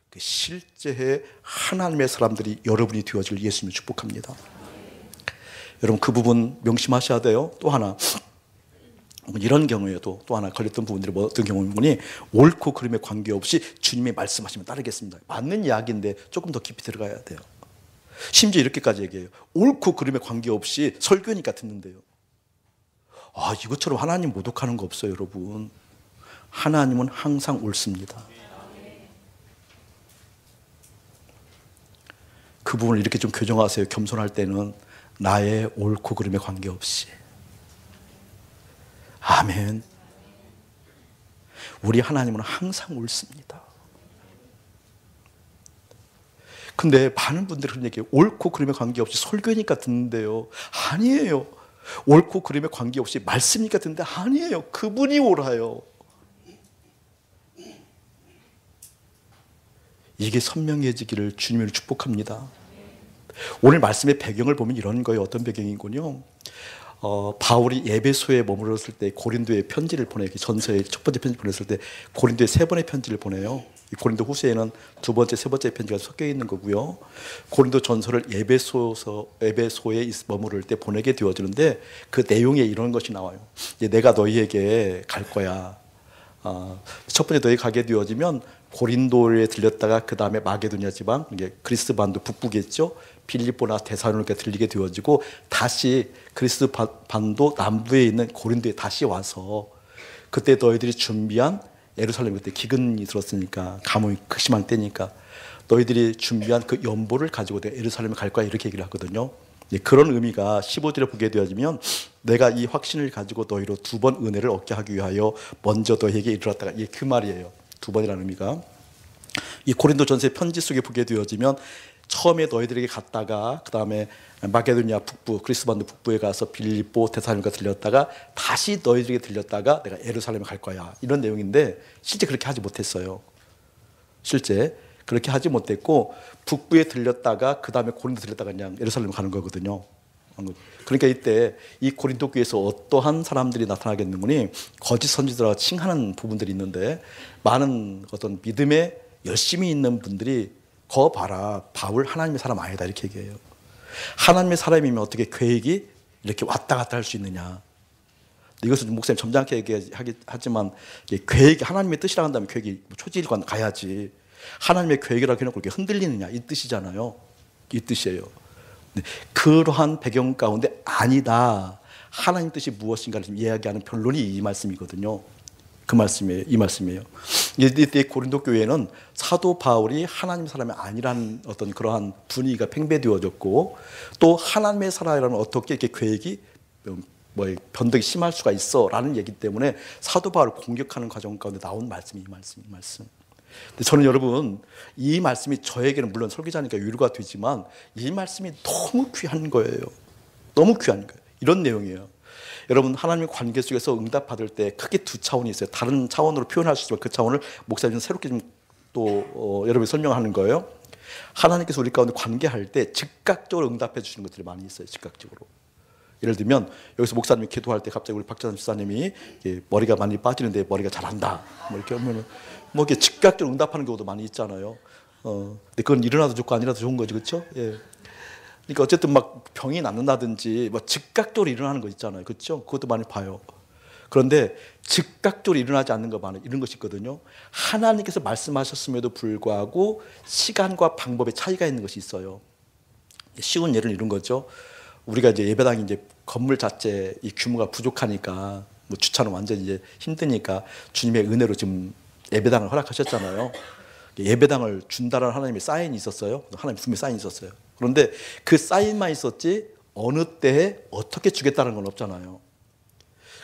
그 실제의 하나님의 사람들이 여러분이 되어질 예수님을 축복합니다. 여러분 그 부분 명심하셔야 돼요. 또 하나, 이런 경우에도 또 하나 걸렸던 부분들이 어떤 경우니, 옳고 그름에 관계없이 주님의 말씀하시면 따르겠습니다. 맞는 이야기인데 조금 더 깊이 들어가야 돼요. 심지어 이렇게까지 얘기해요. 옳고 그름에 관계없이 설교니까 듣는데요. 아, 이것처럼 하나님 모독하는 거 없어요, 여러분. 하나님은 항상 옳습니다. 그 부분을 이렇게 좀 교정하세요. 겸손할 때는 나의 옳고 그름에 관계없이. 아멘. 우리 하나님은 항상 옳습니다. 근데 많은 분들이 그런 얘기해요. 옳고 그름에 관계없이 설교니까 듣는데요. 아니에요. 옳고 그름에 관계없이 말씀이니까 듣는데 아니에요. 그분이 옳아요. 이게 선명해지기를 주님을 축복합니다. 오늘 말씀의 배경을 보면 이런 거예요. 어떤 배경이군요. 바울이 에베소에 머물렀을 때 고린도에 편지를 보내요. 전서의 첫 번째 편지 보냈을 때 고린도에 3번의 편지를 보내요. 고린도 후서에는 2번째, 3번째 편지가 섞여 있는 거고요. 고린도 전서를 에베소에 머무를 때 보내게 되어지는데 그 내용에 이런 것이 나와요. 내가 너희에게 갈 거야. 첫 번째 너희 가게 되어지면 고린도에 들렸다가 그 다음에 마게도냐 지방, 이게 그리스 반도 북부겠죠. 빌립보나 데살로니가 들리게 되어지고 다시 그리스 반도 남부에 있는 고린도에 다시 와서 그때 너희들이 준비한 예루살렘, 그때 기근이 들었으니까 가뭄이 극심한 때니까 너희들이 준비한 그 연보를 가지고 내가 예루살렘에 갈 거야 이렇게 얘기를 하거든요. 그런 의미가 15절에 보게 되어지면 내가 이 확신을 가지고 너희로 2번 은혜를 얻게 하기 위하여 먼저 너희에게 이르렀다가 그 말이에요. 2번이라는 의미가 이 고린도전서 편지 속에 보게 되어지면 처음에 너희들에게 갔다가 그 다음에 마게도니아 북부 그리스 반도 북부에 가서 빌립보 데살로니가 들렸다가 다시 너희들에게 들렸다가 내가 예루살렘에 갈 거야 이런 내용인데 실제 그렇게 하지 못했어요. 실제 그렇게 하지 못했고 북부에 들렸다가 그 다음에 고린도 들렸다가 그냥 예루살렘 가는 거거든요. 그러니까 이때 이 고린도 교회에서 어떠한 사람들이 나타나겠는지 거짓 선지자라고 칭하는 부분들이 있는데 많은 어떤 믿음에 열심히 있는 분들이 거 봐라 바울 하나님의 사람 아니다 이렇게 얘기해요. 하나님의 사람이면 어떻게 계획이 이렇게 왔다 갔다 할 수 있느냐. 이것은 목사님 점잖게 얘기하지만 계획이 하나님의 뜻이라고 한다면 계획이 초지일관 가야지 하나님의 계획이라고 해놓고 이렇게 흔들리느냐 이 뜻이잖아요. 이 뜻이에요. 그러한 배경 가운데 아니다. 하나님 뜻이 무엇인가를 지금 이야기하는 변론이 이 말씀이거든요. 그 말씀이에요. 이 말씀이에요. 이때 고린도 교회는 사도 바울이 하나님의 사람이 아니라는 어떤 그러한 분위기가 팽배되어졌고 또 하나님의 사람이라면 어떻게 이렇게 계획이 변덕이 심할 수가 있어라는 얘기 때문에 사도 바울을 공격하는 과정 가운데 나온 말씀이 이 말씀. 근데 저는 여러분 이 말씀이 저에게는 물론 설교자니까 위로가 되지만 이 말씀이 너무 귀한 거예요. 너무 귀한 거예요. 이런 내용이에요. 여러분 하나님의 관계 속에서 응답받을 때 크게 2차원이 있어요. 다른 차원으로 표현할 수 있지만 그 차원을 목사님은 새롭게 좀 또 여러분이 설명하는 거예요. 하나님께서 우리 가운데 관계할 때 즉각적으로 응답해 주시는 것들이 많이 있어요. 즉각적으로. 예를 들면 여기서 목사님이 기도할 때 갑자기 우리 박재산 집사님이 머리가 많이 빠지는데 머리가 잘한다 뭐 이렇게 하면은 뭐 이렇게 즉각적으로 응답하는 경우도 많이 있잖아요. 근데 그건 일어나도 좋고 아니라도 좋은 거지, 그렇죠? 예. 그러니까 어쨌든 막 병이 낫는다든지 뭐 즉각적으로 일어나는 거 있잖아요, 그렇죠? 그것도 많이 봐요. 그런데 즉각적으로 일어나지 않는 거 많아요. 이런 것이 있거든요. 하나님께서 말씀하셨음에도 불구하고 시간과 방법의 차이가 있는 것이 있어요. 쉬운 예를 이런 거죠. 우리가 이제 예배당이 이제 건물 자체 이 규모가 부족하니까 뭐 주차는 완전히 이제 힘드니까 주님의 은혜로 지금 예배당을 허락하셨잖아요. 예배당을 준다라는 하나님의 사인이 있었어요. 하나님 분명히 사인이 있었어요. 그런데 그 사인만 있었지 어느 때에 어떻게 주겠다는 건 없잖아요.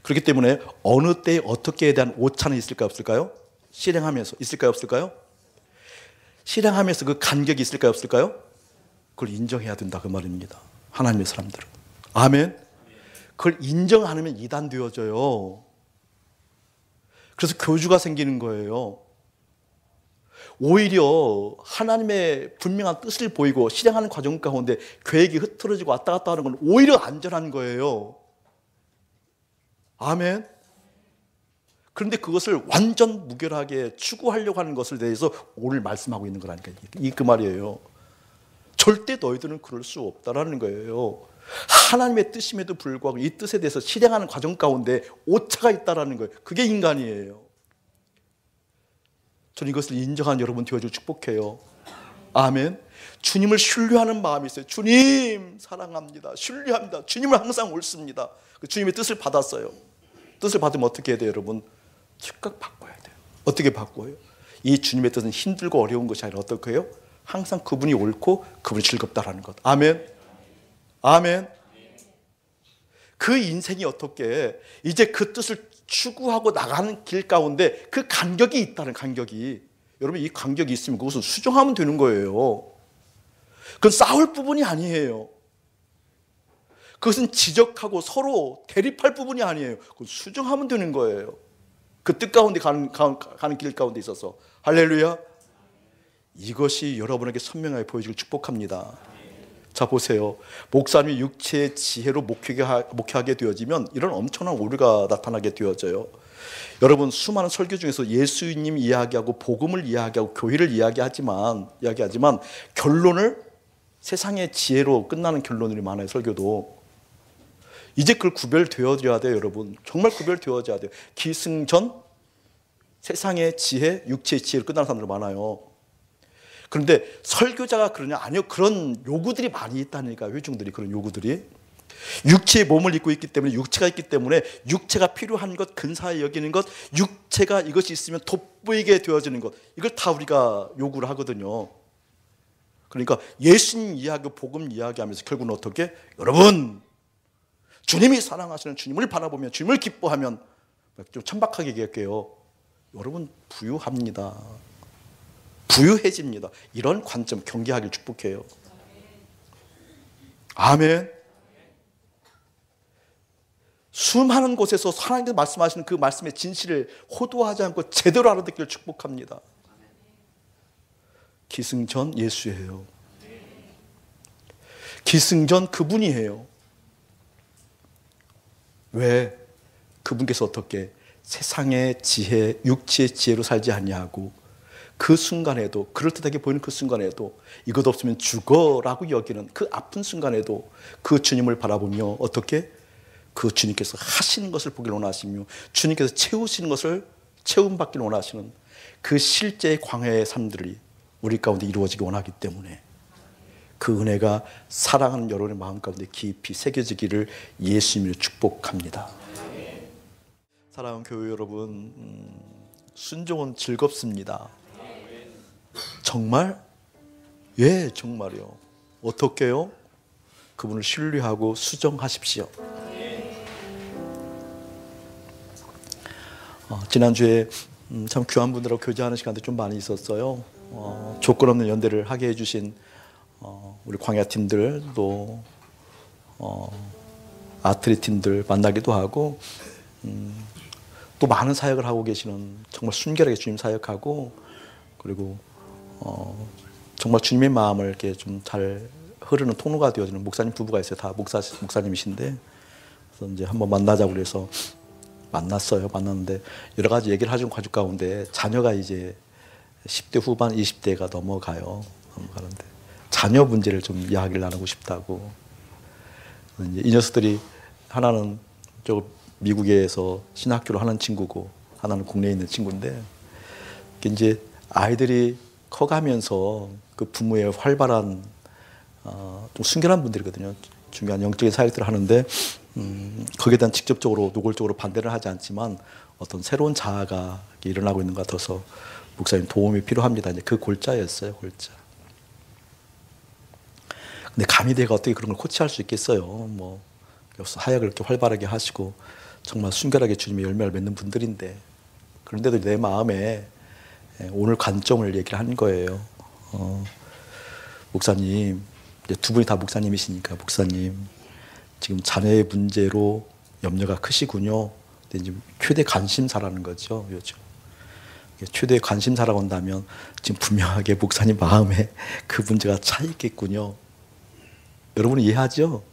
그렇기 때문에 어느 때에 어떻게에 대한 오차는 있을까요, 없을까요? 실행하면서 있을까요, 없을까요? 실행하면서 그 간격이 있을까요, 없을까요? 그걸 인정해야 된다 그 말입니다. 하나님의 사람들은. 아멘. 그걸 인정 안 하면 이단 되어져요. 그래서 교주가 생기는 거예요. 오히려 하나님의 분명한 뜻을 보이고 실행하는 과정 가운데 계획이 흐트러지고 왔다 갔다 하는 건 오히려 안전한 거예요. 아멘. 그런데 그것을 완전 무결하게 추구하려고 하는 것을 대해서 오늘 말씀하고 있는 거라니까. 그 말이에요. 절대 너희들은 그럴 수 없다라는 거예요. 하나님의 뜻임에도 불구하고 이 뜻에 대해서 실행하는 과정 가운데 오차가 있다라는 거예요. 그게 인간이에요. 저는 이것을 인정한 여러분 되어주고 축복해요. 아멘. 주님을 신뢰하는 마음이 있어요. 주님 사랑합니다. 신뢰합니다. 주님을 항상 옳습니다. 주님의 뜻을 받았어요. 뜻을 받으면 어떻게 해야 돼요, 여러분? 즉각 바꿔야 돼요. 어떻게 바꿔요? 이 주님의 뜻은 힘들고 어려운 것이 아니라 어떻게 해요? 항상 그분이 옳고 그분이 즐겁다라는 것. 아멘. 아멘. 그 인생이 어떻게 이제 그 뜻을 추구하고 나가는 길 가운데 그 간격이 있다는 간격이. 여러분 이 간격이 있으면 그것은 수정하면 되는 거예요. 그건 싸울 부분이 아니에요. 그것은 지적하고 서로 대립할 부분이 아니에요. 그건 수정하면 되는 거예요. 그 뜻 가운데 가는 길 가운데 있어서. 할렐루야. 이것이 여러분에게 선명하게 보여주길 축복합니다. 자 보세요. 목사님이 육체의 지혜로 목회하게 되어지면 이런 엄청난 오류가 나타나게 되어져요. 여러분 수많은 설교 중에서 예수님 이야기하고 복음을 이야기하고 교회를 이야기하지만 결론을 세상의 지혜로 끝나는 결론들이 많아요. 설교도. 이제 그걸 구별되어져야 돼요. 여러분 정말 구별되어져야 돼요. 기승전 세상의 지혜 육체의 지혜로 끝나는 사람들 많아요. 그런데 설교자가 그러냐? 아니요. 그런 요구들이 많이 있다니까. 회중들이 그런 요구들이. 육체의 몸을 입고 있기 때문에 육체가 있기 때문에 육체가 필요한 것, 근사히 여기는 것, 육체가 이것이 있으면 돋보이게 되어지는 것, 이걸 다 우리가 요구를 하거든요. 그러니까 예수님 이야기, 복음 이야기하면서 결국은 어떻게? 여러분, 주님이 사랑하시는 주님을 바라보면, 주님을 기뻐하면, 좀 천박하게 얘기할게요. 여러분 부유합니다. 부유해집니다. 이런 관점 경계하길 축복해요. 아멘. 수많은 곳에서 하나님께서 말씀하시는 그 말씀의 진실을 호도하지 않고 제대로 알아듣기를 축복합니다. 기승전 예수예요. 기승전 그분이에요. 왜? 그분께서 어떻게 세상의 지혜, 육체의 지혜로 살지 아니하고 그 순간에도, 그럴듯하게 보이는 그 순간에도 이것 없으면 죽어라고 여기는 그 아픈 순간에도 그 주님을 바라보며 어떻게? 그 주님께서 하시는 것을 보기를 원하시며 주님께서 채우시는 것을 채움받기를 원하시는 그 실제의 광야의 삶들이 우리 가운데 이루어지기 원하기 때문에 그 은혜가 사랑하는 여러분의 마음 가운데 깊이 새겨지기를 예수님으로 축복합니다. 사랑하는 교회 여러분, 순종은 즐겁습니다. 정말? 예, 정말요. 어떻게요? 그분을 신뢰하고 수정하십시오. 지난주에 참 귀한 분들하고 교제하는 시간도 좀 많이 있었어요. 조건 없는 연대를 하게 해주신 우리 광야팀들, 또 아트리 팀들 만나기도 하고, 또 많은 사역을 하고 계시는, 정말 순결하게 주님 사역하고, 그리고 정말 주님의 마음을 이렇게 좀 잘 흐르는 통로가 되어주는 목사님 부부가 있어요. 다 목사님이신데, 그래서 이제 한번 만나자고 그래서 만났어요. 만났는데 여러 가지 얘기를 하신 가족 가운데 자녀가 이제 10대 후반, 20대가 넘어가요. 넘어가는데 자녀 문제를 좀 이야기를 나누고 싶다고. 이제 이 녀석들이 하나는 저 미국에서 신학교를 하는 친구고 하나는 국내에 있는 친구인데, 이제 아이들이 커가면서 그 부모의 활발한 좀 순결한 분들이거든요. 중요한 영적인 사역들을 하는데 거기에 대한 직접적으로 노골적으로 반대를 하지 않지만 어떤 새로운 자아가 일어나고 있는 것 같아서 목사님 도움이 필요합니다. 이제 그 골자였어요. 골자. 근데 감히 내가 어떻게 그런 걸 코치할 수 있겠어요. 뭐 사역을 이렇게 활발하게 하시고 정말 순결하게 주님의 열매를 맺는 분들인데, 그런데도 내 마음에 오늘 관점을 얘기를 한 거예요. 목사님, 이제 두 분이 다 목사님이시니까, 목사님 지금 자녀의 문제로 염려가 크시군요. 근데 이제 최대 관심사라는 거죠, 요즘. 최대 관심사라고 한다면 지금 분명하게 목사님 마음에 그 문제가 차 있겠군요. 여러분이 이해하죠?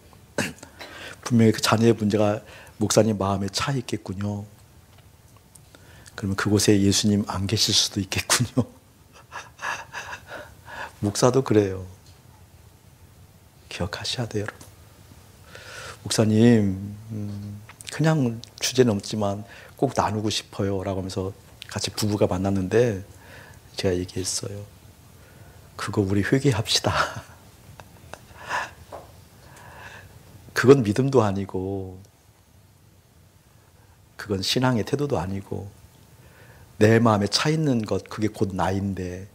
분명히 그 자녀의 문제가 목사님 마음에 차 있겠군요. 그러면 그곳에 예수님 안 계실 수도 있겠군요. 목사도 그래요. 기억하셔야 돼요, 여러분. 목사님, 그냥 주제 넘지만 꼭 나누고 싶어요 라고 하면서 같이 부부가 만났는데 제가 얘기했어요. 그거 우리 회개합시다. 그건 믿음도 아니고 그건 신앙의 태도도 아니고, 내 마음에 차 있는 것, 그게 곧 나인데,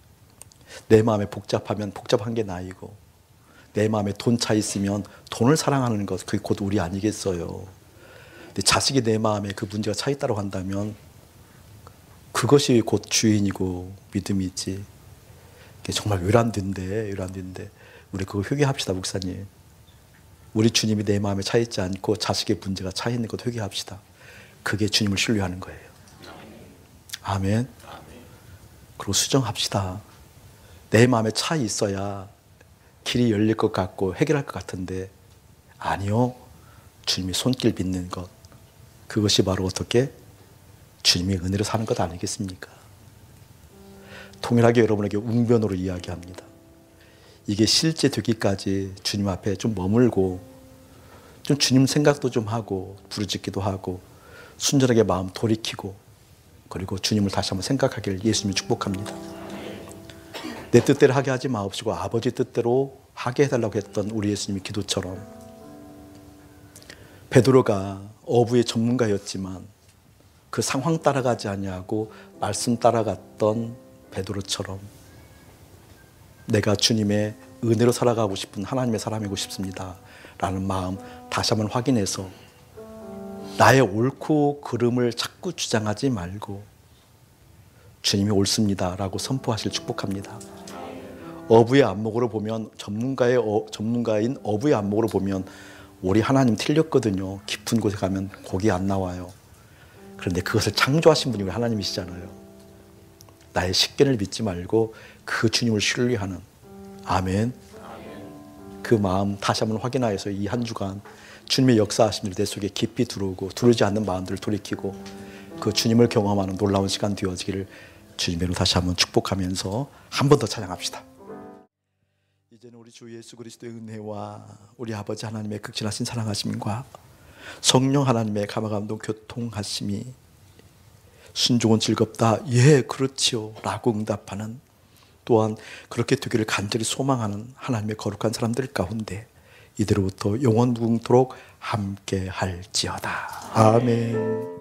내 마음에 복잡하면 복잡한 게 나이고, 내 마음에 돈 차 있으면 돈을 사랑하는 것, 그게 곧 우리 아니겠어요. 근데 자식이 내 마음에 그 문제가 차 있다고 한다면 그것이 곧 주인이고 믿음이지. 정말 외란된데 우리 그거 회개합시다, 목사님. 우리 주님이 내 마음에 차 있지 않고 자식의 문제가 차 있는 것 회개합시다. 그게 주님을 신뢰하는 거예요. 아멘. 그리고 수정합시다. 내 마음에 차 있어야 길이 열릴 것 같고 해결할 것 같은데, 아니요. 주님이 손길 빚는 것, 그것이 바로 어떻게? 주님의 은혜로 사는 것 아니겠습니까? 동일하게 여러분에게 웅변으로 이야기합니다. 이게 실제 되기까지 주님 앞에 좀 머물고 좀 주님 생각도 좀 하고 부르짖기도 하고 순전하게 마음 돌이키고, 그리고 주님을 다시 한번 생각하기를 예수님이 축복합니다. 내 뜻대로 하게 하지 마옵시고 아버지 뜻대로 하게 해달라고 했던 우리 예수님의 기도처럼, 베드로가 어부의 전문가였지만 그 상황 따라가지 아니하고 말씀 따라갔던 베드로처럼 내가 주님의 은혜로 살아가고 싶은 하나님의 사람이고 싶습니다 라는 마음 다시 한번 확인해서 나의 옳고 그름을 자꾸 주장하지 말고 주님이 옳습니다 라고 선포하실 축복합니다. 어부의 안목으로 보면 전문가인 어부의 안목으로 보면 우리 하나님 틀렸거든요. 깊은 곳에 가면 고기 안 나와요. 그런데 그것을 창조하신 분이 우리 하나님이시잖아요. 나의 식견을 믿지 말고 그 주님을 신뢰하는 아멘. 그 마음 다시 한번 확인하여서 이 한 주간 주님의 역사하심들이 내 속에 깊이 들어오고 들어오지 않는 마음들을 돌이키고 그 주님을 경험하는 놀라운 시간 되어지기를 주님으로 다시 한번 축복하면서 한 번 더 찬양합시다. 이제는 우리 주 예수 그리스도의 은혜와 우리 아버지 하나님의 극진하신 사랑하심과 성령 하나님의 감화감동 교통하심이 순종은 즐겁다. 예, 그렇지요 라고 응답하는, 또한 그렇게 되기를 간절히 소망하는 하나님의 거룩한 사람들 가운데 이대로부터 영원토록 함께 할지어다. 아멘.